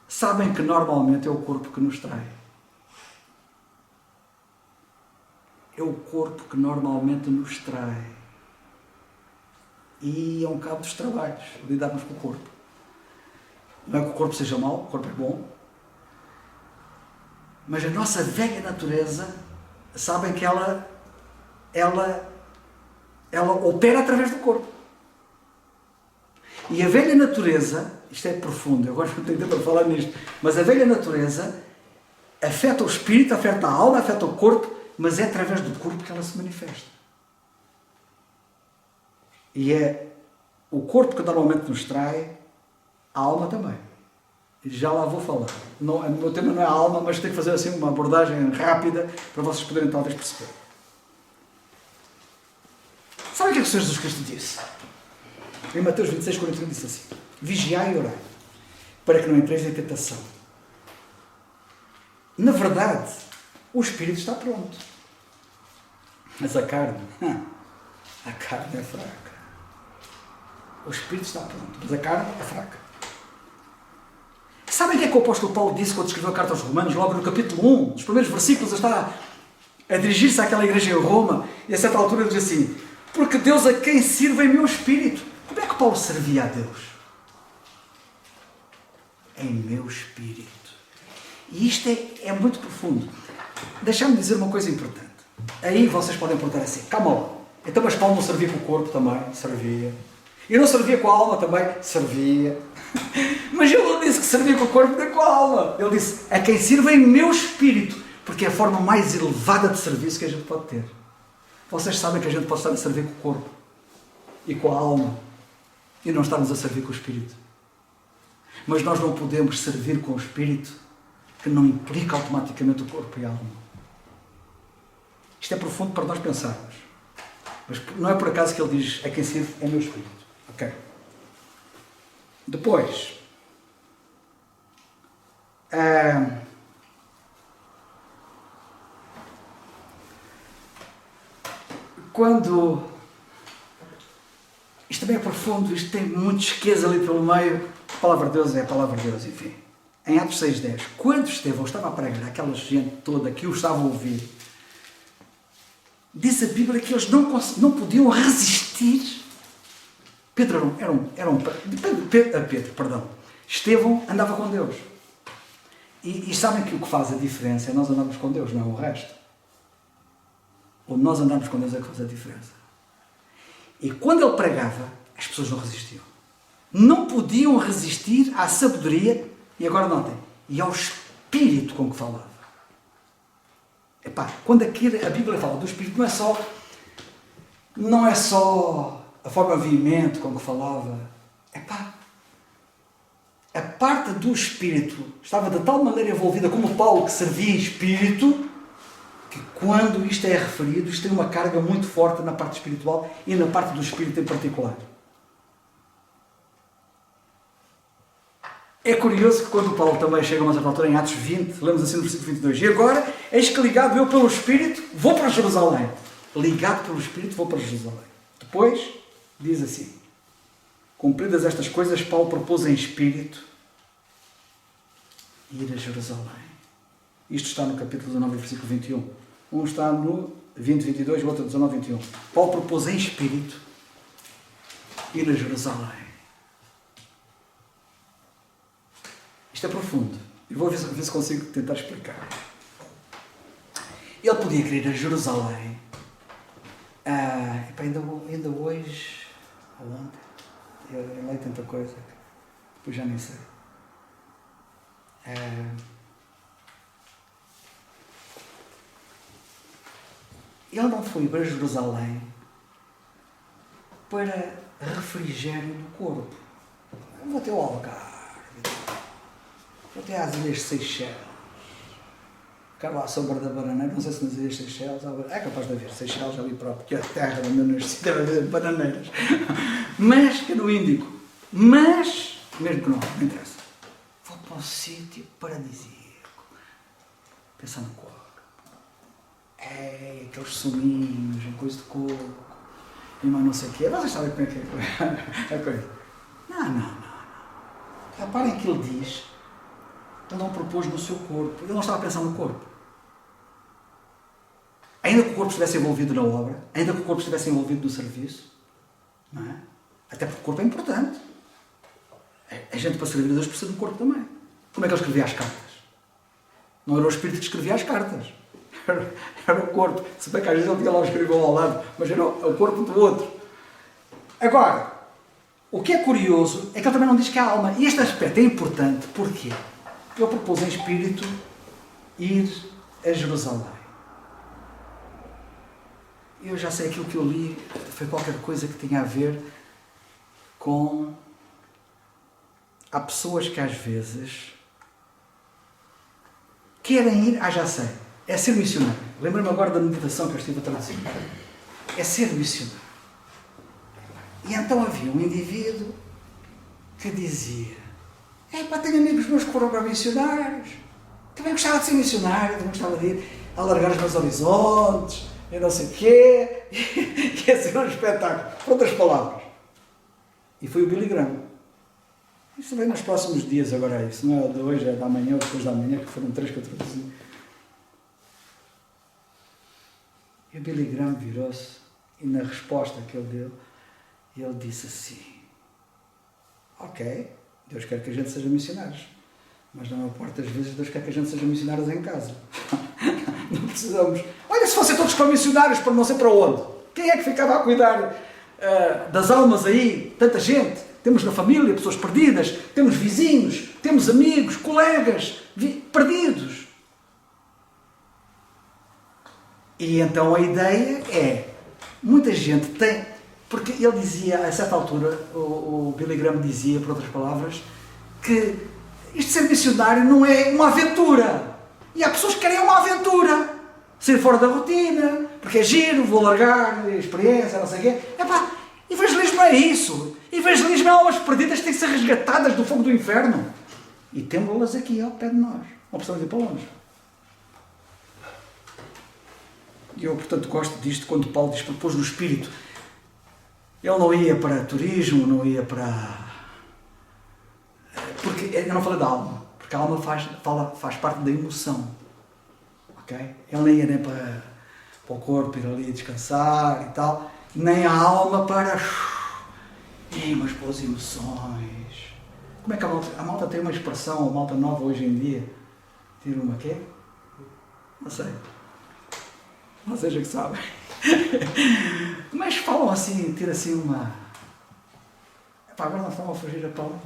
Sabem que normalmente é o corpo que nos trai. É o corpo que normalmente nos trai. E é um cabo dos trabalhos, lidarmos com o corpo. Não é que o corpo seja mau, o corpo é bom. Mas a nossa velha natureza, sabem que ela opera através do corpo. E a velha natureza, isto é profundo, eu gosto de ter tempo para falar nisto, mas a velha natureza afeta o espírito, afeta a alma, afeta o corpo, mas é através do corpo que ela se manifesta. E é o corpo que normalmente nos trai, a alma também. Já lá vou falar. Não, o meu tema não é a alma, mas tenho que fazer assim uma abordagem rápida para vocês poderem talvez perceber. Sabe o que é que o Senhor Jesus Cristo disse? Em Mateus 26, 41 disse assim: vigiai e orai, para que não entreis em tentação. Na verdade, o espírito está pronto. Mas a carne é fraca. O espírito está pronto, mas a carne é fraca. Sabem o que é que o apóstolo Paulo disse quando escreveu a carta aos Romanos? Logo no capítulo 1, nos primeiros versículos, está a dirigir-se àquela igreja em Roma, e a certa altura ele diz assim: porque Deus a quem sirva em meu espírito. Como é que Paulo servia a Deus? Em meu espírito. E isto é muito profundo. Deixa-me dizer uma coisa importante. Aí vocês podem perguntar assim: calma lá, então mas Paulo não servia com o corpo também? Servia. E não servia com a alma também? Servia. Mas ele não disse que servia com o corpo nem com a alma. Ele disse: a quem sirva em meu espírito, porque é a forma mais elevada de serviço que a gente pode ter. Vocês sabem que a gente pode estar a servir com o corpo e com a alma e não estarmos a servir com o espírito. Mas nós não podemos servir com o espírito que não implica automaticamente o corpo e a alma. Isto Isto é profundo para nós pensarmos. Mas não é por acaso que ele diz: a quem sirvo é meu espírito. Ok. Depois, quando isto também é profundo, isto tem muitos esquemas ali pelo meio, a palavra de Deus é a palavra de Deus, enfim. Em Atos 6:10, quando Estevão estava a pregar, aquela gente toda que o estava a ouvir, diz a Bíblia que eles não podiam resistir. Pedro Estevão andava com Deus. E sabem que o que faz a diferença é nós andarmos com Deus, não é o resto. Onde nós andamos com Deus é que faz a diferença. E quando ele pregava, as pessoas não resistiam. Não podiam resistir à sabedoria, e agora notem, e ao espírito com que falava. Epá, quando aqui a Bíblia fala do espírito, não é só a forma veemente com que falava. Epá, a parte do espírito estava de tal maneira envolvida como Paulo, que servia em espírito, que quando isto é referido, isto tem uma carga muito forte na parte espiritual e na parte do espírito em particular. É curioso que quando Paulo também chega a uma certa altura em Atos 20, lemos assim no versículo 22, e agora, eis que ligado eu pelo Espírito, vou para Jerusalém. Ligado pelo Espírito, vou para Jerusalém. Depois, diz assim, cumpridas estas coisas, Paulo propôs em Espírito ir a Jerusalém. Isto está no capítulo 19, versículo 21. Um está no 20, 22 e o outro 19, 21. Paulo propôs em Espírito ir a Jerusalém. Isto é profundo. E vou ver se consigo tentar explicar. Ele podia querer ir a Jerusalém. Ainda hoje, ou ontem, eu leio tanta coisa, depois já nem sei. Ele não foi para Jerusalém para refrigério do corpo. Eu vou até o Algarve. Até às Ilhas Seychelles. Ficar lá à sombra da bananeira. Não sei se nas Ilhas Seychelles é capaz de haver Seychelles ali próprio, que é a terra onde eu nasci, deve haver bananeiras. Mas, que é no Índico. Mas, mesmo que não interessa. Vou para um sítio paradisíaco. Pensar no coco. Aqueles suminhos, em coisa de coco. E mais não sei o quê. Vocês sabem como é que é a coisa. Não. Reparem que ele diz. Ele não propôs no seu corpo. Ele não estava a pensar no corpo. Ainda que o corpo estivesse envolvido na obra, ainda que o corpo estivesse envolvido no serviço, não é? Até porque o corpo é importante. A gente, para servir a Deus, precisa do corpo também. Como é que ele escrevia as cartas? Não era o espírito que escrevia as cartas. Era o corpo. Se bem que às vezes ele tinha lá o escrivão ao lado, mas era o corpo do outro. Agora, o que é curioso é que ele também não diz que é a alma. E este aspecto é importante. Porquê? Ele propôs em espírito ir a Jerusalém. Eu já sei, aquilo que eu li foi qualquer coisa que tinha a ver com... Há pessoas que às vezes querem ir... já sei. É ser missionário. Lembra-me agora da meditação que eu estive a traduzir. É ser missionário. E então havia um indivíduo que dizia: tenho amigos meus que foram para missionários, também gostava de ser missionário, também gostava de ir alargar os meus horizontes, e não sei o quê, e ia ser um espetáculo, por outras palavras. E foi o Billy Graham. Isso vem nos próximos dias agora, isso não é de hoje, é da manhã ou depois da manhã, que foram 3 que eu traduzi. E o Billy Graham virou-se, e na resposta que ele deu, ele disse assim: ok, Deus quer que a gente seja missionários, mas na maior parte das vezes Deus quer que a gente seja missionários em casa. Não precisamos. Olha, se fossem todos para missionários para não sei para onde, quem é que ficava a cuidar das almas aí? Tanta gente. Temos na família pessoas perdidas, temos vizinhos, temos amigos, colegas perdidos. E então a ideia é, muita gente tem... Porque ele dizia, a certa altura, o Billy Graham dizia, por outras palavras, que isto de ser missionário não é uma aventura. E há pessoas que querem uma aventura. Sair fora da rotina, porque é giro, vou largar, experiência, não sei o quê. Epá, evangelismo não é isso. Evangelismo é almas perdidas que têm que ser resgatadas do fogo do inferno. E temos-las aqui ao pé de nós. Não precisamos ir para longe. E eu, portanto, gosto disto quando Paulo diz que pôs no Espírito. Ele não ia para turismo, não ia para... Porque eu não falei da alma. Porque a alma faz parte da emoção. Ok? Ele nem ia nem para o corpo, ir ali descansar e tal. Nem a alma para... umas boas emoções. Como é que a malta tem uma expressão, a malta nova hoje em dia? Tira uma quê? Não sei. Vocês é que sabem. Mas falam assim, tira assim uma... Epá, agora não estão a fugir a palavra.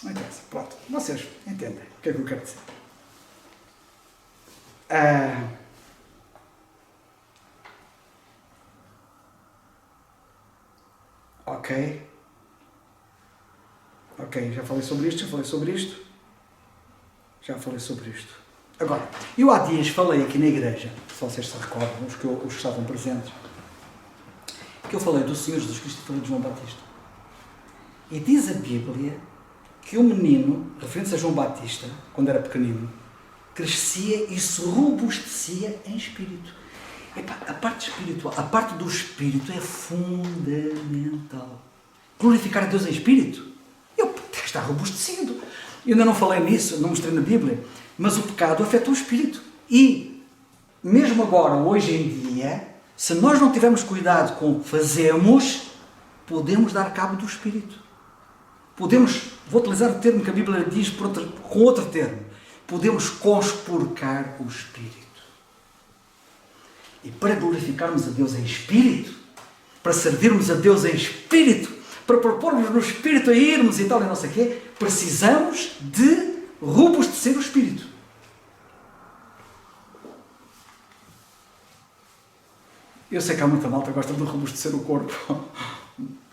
Não interessa. Pronto. Vocês entendem o que é que eu quero dizer. Ok, já falei sobre isto. Agora, eu há dias falei aqui na igreja, se vocês se recordam, os que estavam presentes, que eu falei do Senhor Jesus Cristo e falei de João Batista. E diz a Bíblia que o menino, referindo-se a João Batista, quando era pequenino, crescia e se robustecia em espírito. Epá, a parte espiritual, a parte do espírito é fundamental. Glorificar a Deus em espírito, eu tenho que estar robustecido. Eu ainda não falei nisso, não mostrei na Bíblia, mas o pecado afeta o espírito. E, mesmo agora, hoje em dia, se nós não tivermos cuidado com o que fazemos, podemos dar cabo do espírito. Vou utilizar o termo que a Bíblia diz com outro termo, podemos conspurcar o espírito. E para glorificarmos a Deus em espírito, para servirmos a Deus em espírito, para propormos no espírito a irmos e tal e não sei o quê, precisamos de robustecer o espírito. Eu sei que há muita malta que gosta de robustecer o corpo.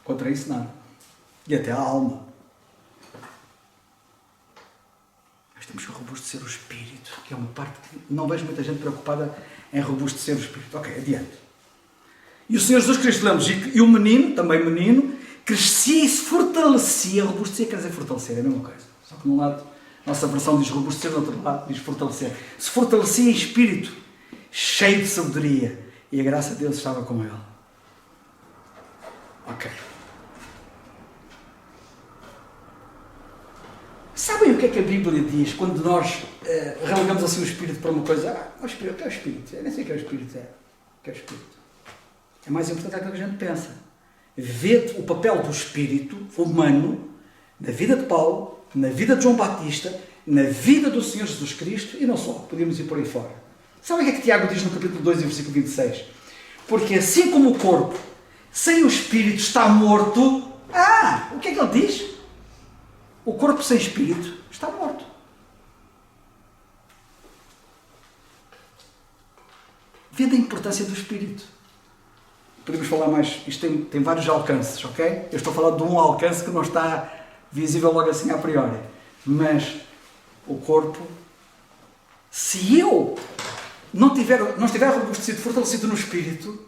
Contra isso nada. E até a alma. Mas temos que robustecer o espírito, que é uma parte que não vejo muita gente preocupada em robustecer o espírito. Ok, adiante. E o Senhor Jesus Cristo, lemos, e o menino, também menino, crescia e se fortalecia. Robustecer quer dizer fortalecer, é a mesma coisa. Só que num lado, a nossa versão diz robustecer, no outro lado diz fortalecer. Se fortalecia em espírito, cheio de sabedoria, e a graça de Deus estava com ele. Ok. Sabem o que é que a Bíblia diz quando nós relegamos assim o Espírito para uma coisa? O Espírito, o que é o Espírito? Eu nem sei o que é o Espírito. O que é o Espírito? É mais importante aquilo que a gente pensa. Vê o papel do Espírito humano na vida de Paulo, na vida de João Batista, na vida do Senhor Jesus Cristo e não só. Podíamos ir por aí fora. Sabem o que é que Tiago diz no capítulo 2 e versículo 26? Porque assim como o corpo sem o Espírito está morto... o que é que ele diz? O corpo sem espírito está morto. Vê da importância do espírito. Podemos falar mais, isto tem vários alcances, ok? Eu estou a falar de um alcance que não está visível logo assim a priori. Mas o corpo, se eu não estiver robustecido, fortalecido no espírito,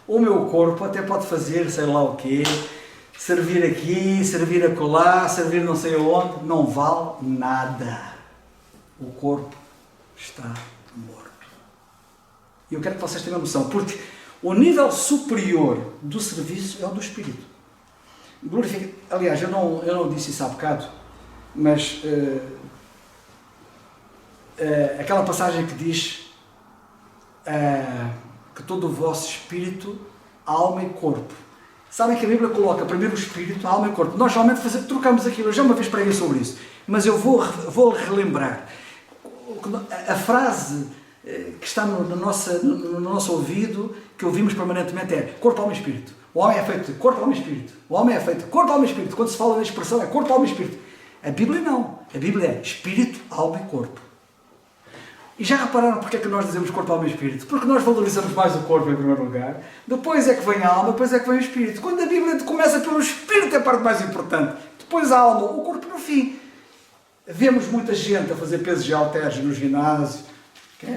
o meu corpo até pode fazer sei lá o quê, servir aqui, servir acolá, servir não sei aonde, não vale nada. O corpo está morto. E eu quero que vocês tenham noção, porque o nível superior do serviço é o do Espírito. Aliás, eu não disse isso há bocado, mas aquela passagem que diz que todo o vosso espírito, alma e corpo. Sabem que a Bíblia coloca primeiro o espírito, a alma e o corpo. Nós geralmente trocamos aquilo, eu já uma vez preguei sobre isso, mas eu vou relembrar. A frase que está no nosso ouvido, que ouvimos permanentemente é corpo, alma e espírito. O homem é feito de corpo, alma e espírito. O homem é feito de corpo, alma e espírito. Quando se fala da expressão é corpo, alma e espírito. A Bíblia não. A Bíblia é espírito, alma e corpo. E já repararam porque é que nós dizemos corpo, alma e espírito? Porque nós valorizamos mais o corpo em primeiro lugar, depois é que vem a alma, depois é que vem o espírito. Quando a Bíblia começa pelo espírito é a parte mais importante, depois a alma, o corpo no fim. Vemos muita gente a fazer pesos de halteres no ginásio.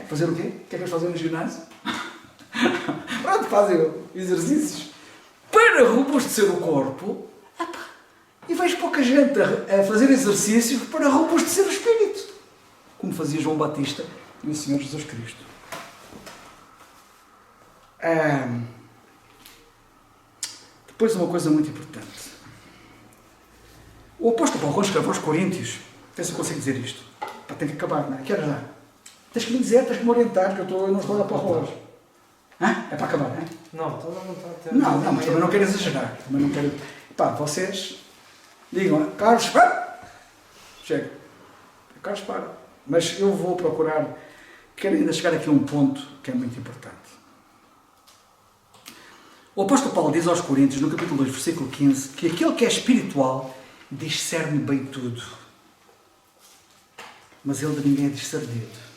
Fazer o quê? O que é que eles fazem no ginásio? fazem exercícios para robustecer o corpo, e vejo pouca gente a fazer exercícios para robustecer o espírito, como fazia João Batista e o Senhor Jesus Cristo. Depois uma coisa muito importante. O apóstolo Paulo, quando escreveu aos Coríntios, até se eu consigo dizer isto, tem que acabar, não é? Quero já. Tens que me dizer, tens que me orientar, que eu não estou a dar para o relógio. É para acabar, não é? Não, estou a vontade. Não, mas também não quero exagerar. Também não quero... vocês digam, Carlos, chega. Carlos, para. Mas eu vou procurar, quero ainda chegar aqui a um ponto que é muito importante. O apóstolo Paulo diz aos Coríntios, no capítulo 2, versículo 15, que aquele que é espiritual discerne bem tudo, mas ele de ninguém é discernido.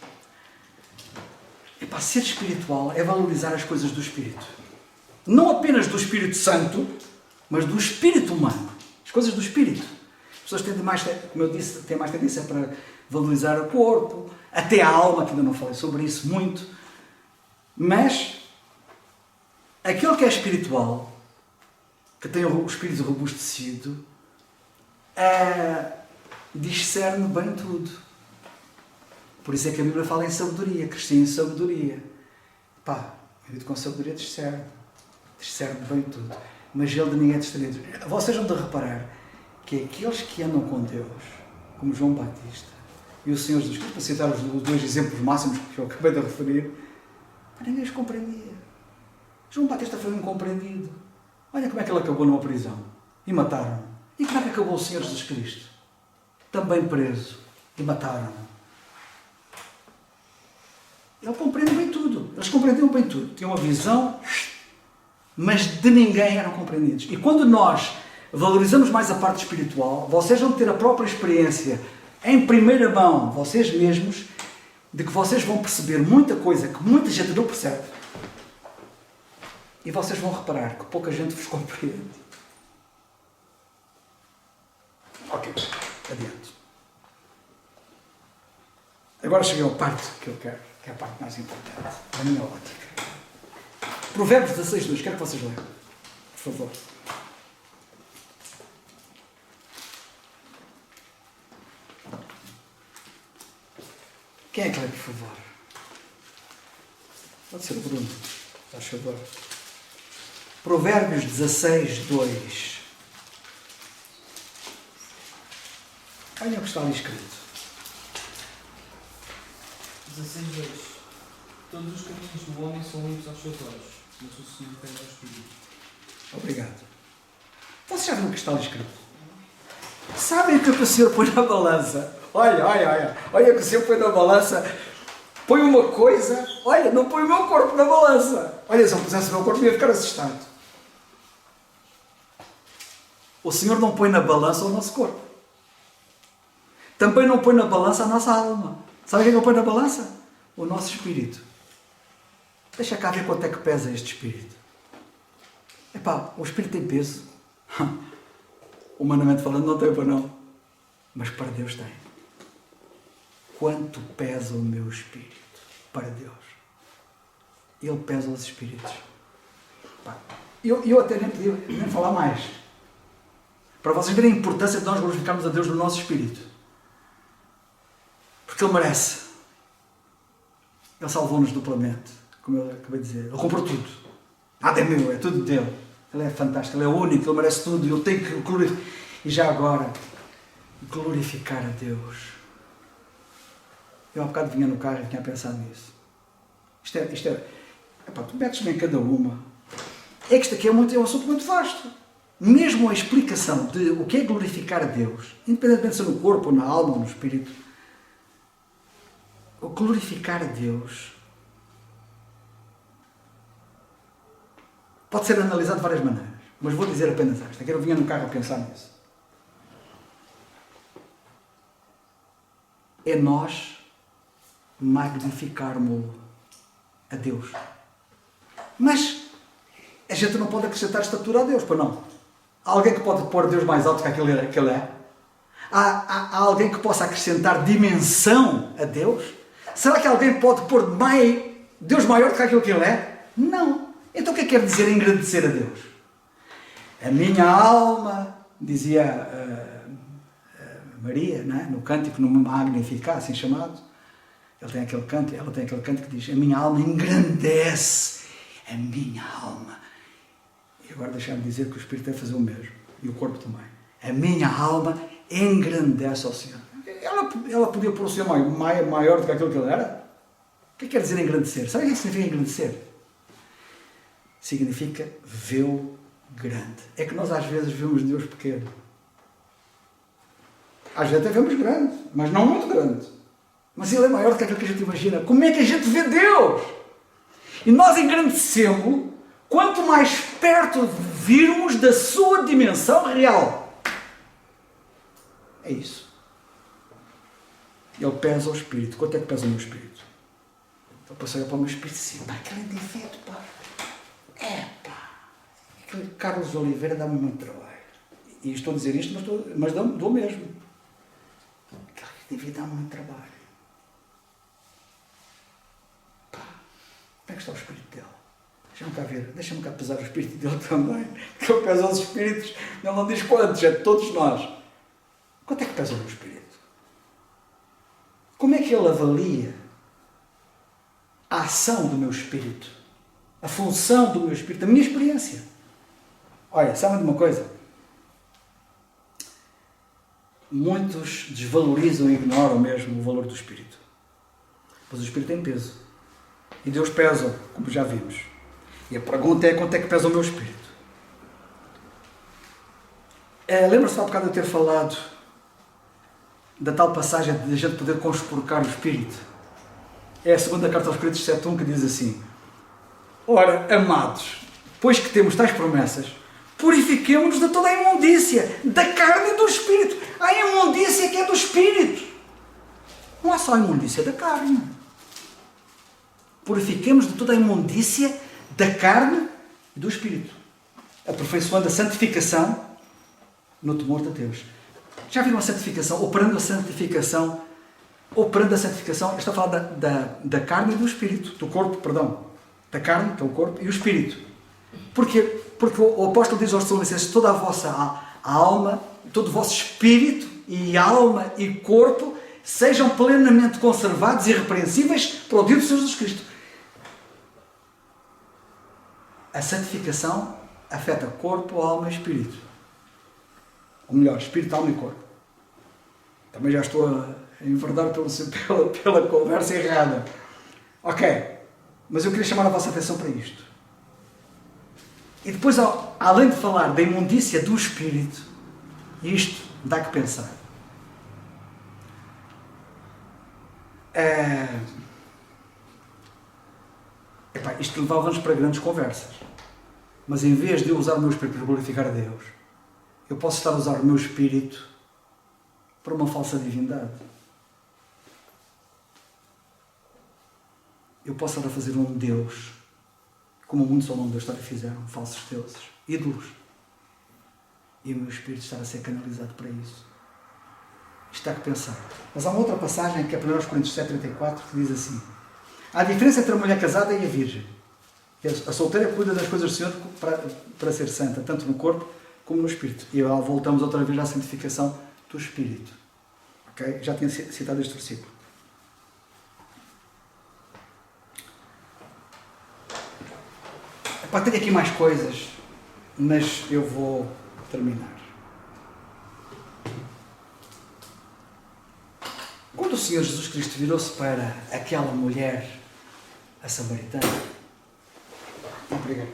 Ser espiritual é valorizar as coisas do Espírito. Não apenas do Espírito Santo, mas do Espírito humano. As coisas do Espírito. As pessoas têm mais, como eu disse, têm mais tendência para valorizar o corpo, até a alma, que ainda não falei sobre isso muito. Mas aquele que é espiritual, que tem o espírito robustecido, discerne bem tudo. Por isso é que a Bíblia fala em sabedoria, cresci em sabedoria. Marido com sabedoria discerne bem tudo. Mas ele de ninguém é discernido. Vocês vão de reparar que aqueles que andam com Deus, como João Batista e o Senhor Jesus Cristo, para citar os dois exemplos máximos que eu acabei de referir, ninguém os compreendia. João Batista foi um incompreendido. Olha como é que ele acabou numa prisão. E mataram-no. E como é que acabou o Senhor Jesus Cristo? Também preso. E mataram-no. Ele compreende bem tudo. Eles compreendiam bem tudo. Tinham uma visão, mas de ninguém eram compreendidos. E quando nós valorizamos mais a parte espiritual, vocês vão ter a própria experiência, em primeira mão, vocês mesmos, de que vocês vão perceber muita coisa que muita gente não percebe. E vocês vão reparar que pouca gente vos compreende. Ok, adiante. Agora cheguei à parte que eu quero, que é a parte mais importante, da minha ótica. Provérbios 16:2, quero que vocês leiam, por favor. Quem é que lê, por favor? Pode ser o Bruno, faz favor. Provérbios 16:2. Olha o que está ali escrito. 16:2. Todos os caminhos do homem são limpos aos seus olhos, mas o Senhor pede ao Espírito. Obrigado. Vocês já viram o que está ali escrito? Sabem o que o Senhor põe na balança? Olha o que o Senhor põe na balança. Põe uma coisa, não põe o meu corpo na balança. Olha, se eu pusesse o meu corpo, ia ficar assustado. O Senhor não põe na balança o nosso corpo. Também não põe na balança a nossa alma. Sabe o que é que põe na balança? O nosso espírito. Deixa cá ver quanto é que pesa este espírito. O espírito tem peso. Humanamente falando, não tem para não. Mas para Deus tem. Quanto pesa o meu espírito para Deus? Ele pesa os espíritos. Eu até nem podia nem falar mais. Para vocês verem a importância de nós glorificarmos a Deus no nosso espírito. Porque Ele merece. Ele salvou-nos duplamente, como eu acabei de dizer. Ele comprou tudo. Nada é meu, é tudo dele. Ele é fantástico, Ele é único, Ele merece tudo. E eu tenho que glorificar. E já agora, glorificar a Deus. Eu há bocado vinha no carro e tinha pensado nisso. Isto é tu metes-me em cada uma. É que isto aqui é um assunto muito vasto. Mesmo a explicação de o que é glorificar a Deus, independentemente se é no corpo, ou na alma, ou no espírito, o glorificar a Deus pode ser analisado de várias maneiras, mas vou dizer apenas esta, que eu vinha no carro a pensar nisso. É nós magnificarmos a Deus. Mas a gente não pode acrescentar estatura a Deus, pois não? Há alguém que pode pôr Deus mais alto que aquele que Ele é? Há alguém que possa acrescentar dimensão a Deus? Será que alguém pode pôr Deus maior do que aquilo que Ele é? Não. Então o que é que quer dizer engrandecer a Deus? A minha alma, dizia Maria, não é? No cântico, no Magnificat, assim chamado, ela tem aquele canto que diz: a minha alma engrandece, a minha alma. E agora deixar-me dizer que o Espírito deve fazer o mesmo, e o corpo também. A minha alma engrandece ao Senhor. Ela podia pôr o Senhor maior do que aquilo que ele era? O que quer dizer engrandecer? Sabe o que significa engrandecer? Significa vê-lo grande. É que nós às vezes vemos Deus pequeno. Às vezes até vemos grande, mas não muito grande. Mas Ele é maior do que aquilo que a gente imagina. Como é que a gente vê Deus? E nós engrandecemos quanto mais perto virmos da sua dimensão real. É isso. Ele pesa o espírito. Quanto é que pesa o meu espírito? Então passei para o meu espírito e disse: pá, aquele indivíduo, pá. Aquele Carlos Oliveira dá-me muito trabalho. E estou a dizer isto, mas dou mesmo. Aquele indivíduo dá-me muito trabalho. Pá, como é que está o espírito dele? Deixa-me cá ver, deixa-me cá pesar o espírito dele também. Porque ele pesa os espíritos, ele não diz quantos, é de todos nós. Quanto é que pesa o meu espírito? Como é que ele avalia a ação do meu espírito? A função do meu espírito? A minha experiência? Olha, sabem de uma coisa? Muitos desvalorizam e ignoram mesmo o valor do espírito. Pois o espírito tem peso. E Deus pesa, como já vimos. E a pergunta é: quanto é que pesa o meu espírito? Lembra-se há bocado de eu ter falado da tal passagem de a gente poder conspurcar o espírito? É a segunda carta aos Coríntios 7:1 que diz assim: ora, amados, pois que temos tais promessas, purifiquemo-nos de toda a imundícia, da carne e do espírito. Há imundícia que é do espírito. Não há só a imundícia da carne. Purifiquemos de toda a imundícia da carne e do espírito, aperfeiçoando a santificação no temor de Deus. Já viram a santificação? Operando a santificação, está a falar da carne e do espírito, do corpo, perdão. Da carne, que é o corpo, e o espírito. Porquê? Porque o apóstolo diz aos Tessalonicenses: toda a vossa alma, todo o vosso espírito e alma e corpo sejam plenamente conservados e irrepreensíveis para o dia do Senhor Jesus Cristo. A santificação afeta corpo, alma e espírito. Ou melhor, espírito, alma e corpo. Também já estou a enverdar pela conversa errada. Ok, mas eu queria chamar a vossa atenção para isto. E depois, além de falar da imundícia do espírito, isto dá que pensar. Isto levava-nos para grandes conversas. Mas em vez de eu usar o meu espírito para glorificar a Deus, eu posso estar a usar o meu espírito para uma falsa divindade. Eu posso estar a fazer um Deus, como muitos ao longo da história fizeram, falsos deuses, ídolos. E o meu espírito estar a ser canalizado para isso. Isto dá que pensar. Mas há uma outra passagem que é 1 Coríntios 7:34 que diz assim: há diferença entre a mulher casada e a virgem. A solteira cuida das coisas do Senhor para ser santa, tanto no corpo como no espírito. E voltamos outra vez à santificação do espírito. Okay? Já tinha citado este versículo. Tenho aqui mais coisas, mas eu vou terminar. Quando o Senhor Jesus Cristo virou-se para aquela mulher, a samaritana, obrigado.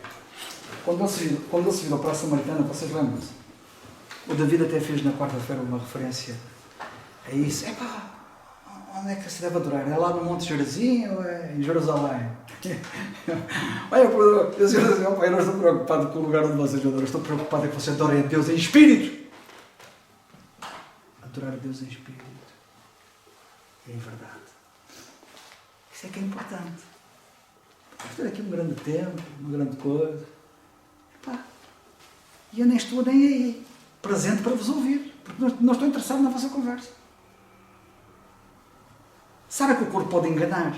Quando ele se virou para a samaritana, vocês lembram-se? O David até fez na quarta-feira uma referência a isso. Onde é que se deve adorar? É lá no Monte Gerizim ou é em Jerusalém? Olha, eu não estou preocupado com o lugar onde vocês adoram, estou preocupado é que vocês adorem a Deus em espírito. Adorar a Deus em espírito e em verdade. Isso é que é importante. Vamos ter aqui um grande tempo, uma grande coisa. E eu nem estou nem aí, presente para vos ouvir, porque não estou interessado na vossa conversa. Sabe que o corpo pode enganar?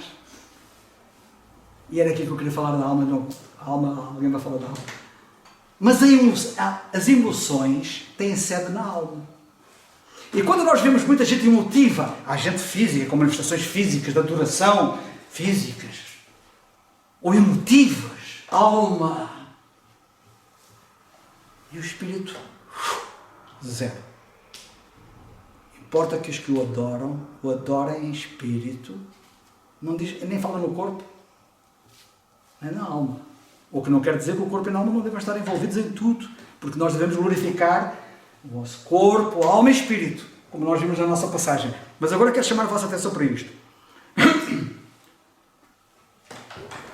E era aqui que eu queria falar da alma, não. A alma, alguém vai falar da alma. Mas as emoções têm sede na alma. E quando nós vemos muita gente emotiva, há gente física, com manifestações físicas, de adoração, físicas, ou emotivas, alma. E o espírito, zero. Importa que os que o adorem em espírito, não diz, nem fala no corpo, nem na alma. O que não quer dizer que o corpo e a alma não devem estar envolvidos em tudo, porque nós devemos glorificar o nosso corpo, alma e espírito, como nós vimos na nossa passagem. Mas agora quero chamar a vossa atenção para isto.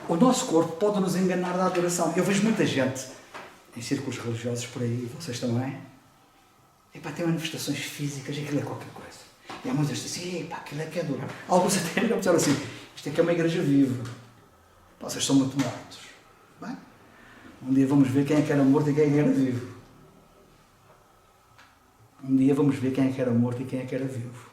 O nosso corpo pode nos enganar da adoração. Eu vejo muita gente em círculos religiosos por aí, vocês também, e tem manifestações físicas e aquilo é qualquer coisa. E há muitas que dizem assim, aquilo é que é adorar. Alguns até já pensaram assim, isto é que é uma igreja viva. Vocês são muito mortos. Bem, um dia vamos ver quem é que era morto e quem é que era vivo. Um dia vamos ver quem é que era morto e quem é que era vivo.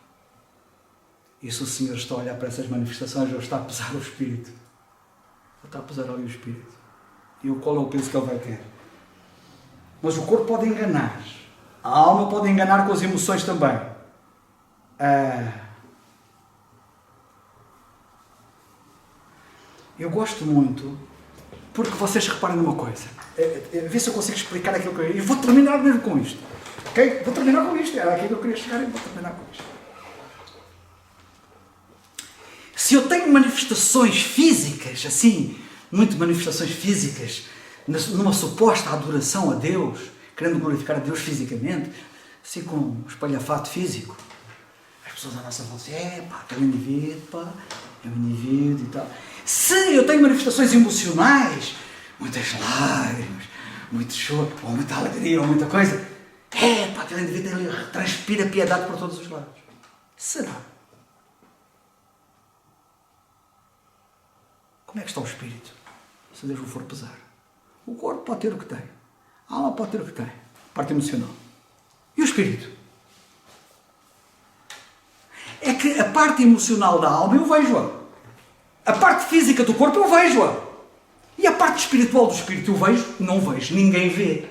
E se o Senhor está a olhar para essas manifestações, Ele está a pesar o Espírito. Ele está a pesar ali o Espírito. E qual é o peso que Ele vai ter? Mas o corpo pode enganar. A alma pode enganar com as emoções também. Eu gosto muito, porque vocês reparem numa coisa. Vê se eu consigo explicar aquilo que eu... Eu vou terminar mesmo com isto. Ok? Vou terminar com isto. Era aquilo que eu queria chegar e vou terminar com isto. Se eu tenho manifestações físicas, assim, muito manifestações físicas, numa suposta adoração a Deus, querendo glorificar a Deus fisicamente, assim com um espalhafato físico, as pessoas à nossa volta dizem, aquele indivíduo, é um indivíduo e tal. Se eu tenho manifestações emocionais, muitas lágrimas, muito choro, ou muita alegria, ou muita coisa, aquele indivíduo ele transpira piedade por todos os lados. Será? Como é que está o espírito? Se Deus o for pesar. O corpo pode ter o que tem. A alma pode ter o que tem. Parte emocional. E o espírito? É que a parte emocional da alma eu vejo-a. A parte física do corpo eu vejo-a. E a parte espiritual do espírito eu vejo? Não vejo. Ninguém vê.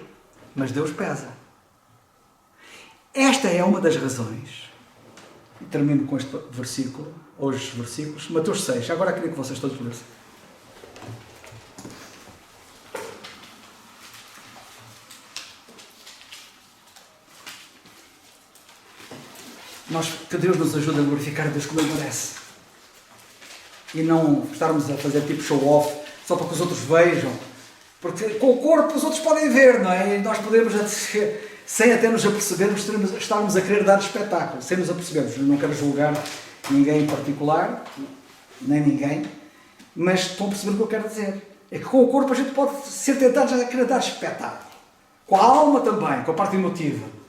Mas Deus pesa. Esta é uma das razões. E termino com este versículo. Hoje os versículos. Mateus 6. Agora queria que vocês todos lessem. Que Deus nos ajude a glorificar a Deus como Ele merece. E não estarmos a fazer tipo show-off só para que os outros vejam. Porque com o corpo os outros podem ver, não é? E nós podemos, sem até nos apercebermos, estarmos a querer dar espetáculo, sem nos apercebermos. Eu não quero julgar ninguém em particular, nem ninguém, mas estão a perceber o que eu quero dizer. É que com o corpo a gente pode ser tentado a querer dar espetáculo. Com a alma também, com a parte emotiva.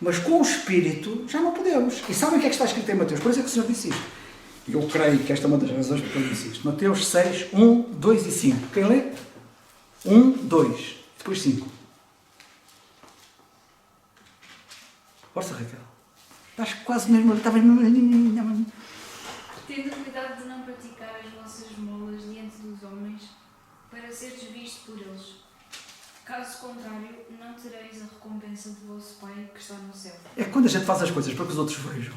Mas com o espírito já não podemos. E sabem o que é que está escrito em Mateus? Por isso é que o Senhor disse isto. E eu creio que esta é uma das razões porque ele disse isto. Mateus 6, 1, 2 e 5. Quem lê? 1, 2. Depois 5. Força, Raquel. Estás quase mesmo... Tendo cuidado de não praticar as vossas esmolas diante dos homens, para seres visto por eles. Caso contrário, não tereis a recompensa de vosso Pai que está no céu. É que quando a gente faz as coisas para que os outros vejam,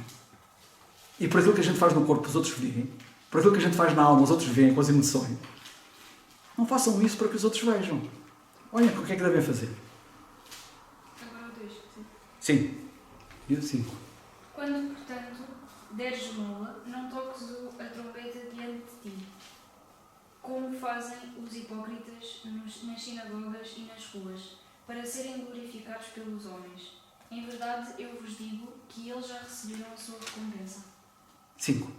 e por aquilo que a gente faz no corpo os outros veem, por aquilo que a gente faz na alma os outros veem com as emoções, não façam isso para que os outros vejam. Olhem o que é que devem fazer. Agora o 2. Sim. E o 5. Quando, portanto, deres esmola, não toques a trombeta diante de ti, como fazem os hipócritas nas sinagogas e nas ruas, para serem glorificados pelos homens. Em verdade, eu vos digo que eles já receberam a sua recompensa. 5.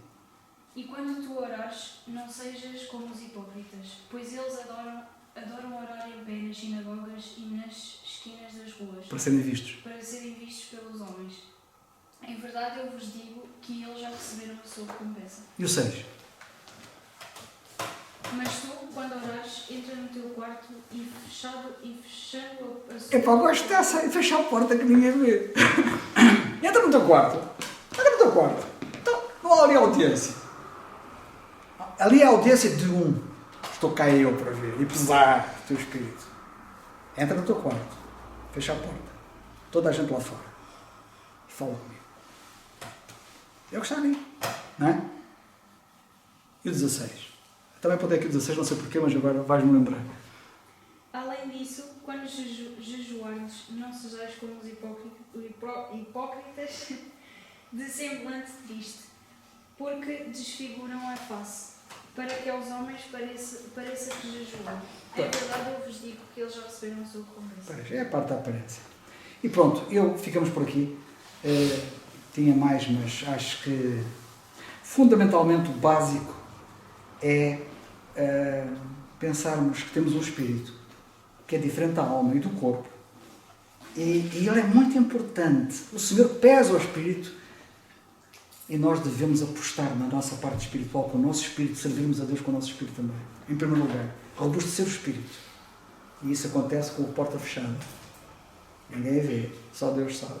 E quando tu orares, não sejas como os hipócritas, pois eles adoram orar em pé nas sinagogas e nas esquinas das ruas, Para serem vistos. pelos homens. Em verdade, eu vos digo que eles já receberam a sua recompensa. E o 6. Mas tu, quando orares, entra no teu quarto e fechando a sua... Epá, gosto dessa. E fechar a porta que ninguém vê. Entra no teu quarto. Entra no teu quarto. Então, não há ali a audiência. Ali é a audiência de um. estou cá eu para ver e pesar o teu espírito. Entra no teu quarto, fecha a porta, toda a gente lá fora e fala comigo. Eu gostaria, não é? E o 16? Também pode ter aqui o 16, não sei porquê, mas agora vais-me lembrar. Além disso, quando jejuardes, não sejais como os hipócritas de semblante triste, porque desfiguram a face, para que aos homens pareça que jejuam. É verdade, eu vos digo que eles já receberam a sua recompensa. É a parte da aparência. E pronto, ficamos por aqui. Tinha mais, mas acho que fundamentalmente o básico é pensarmos que temos um espírito que é diferente da alma e do corpo. E ele é muito importante. O Senhor pesa o espírito e nós devemos apostar na nossa parte espiritual com o nosso espírito, servirmos a Deus com o nosso espírito também. Em primeiro lugar, robustecer o espírito. E isso acontece com a porta fechada. Ninguém vê, só Deus sabe.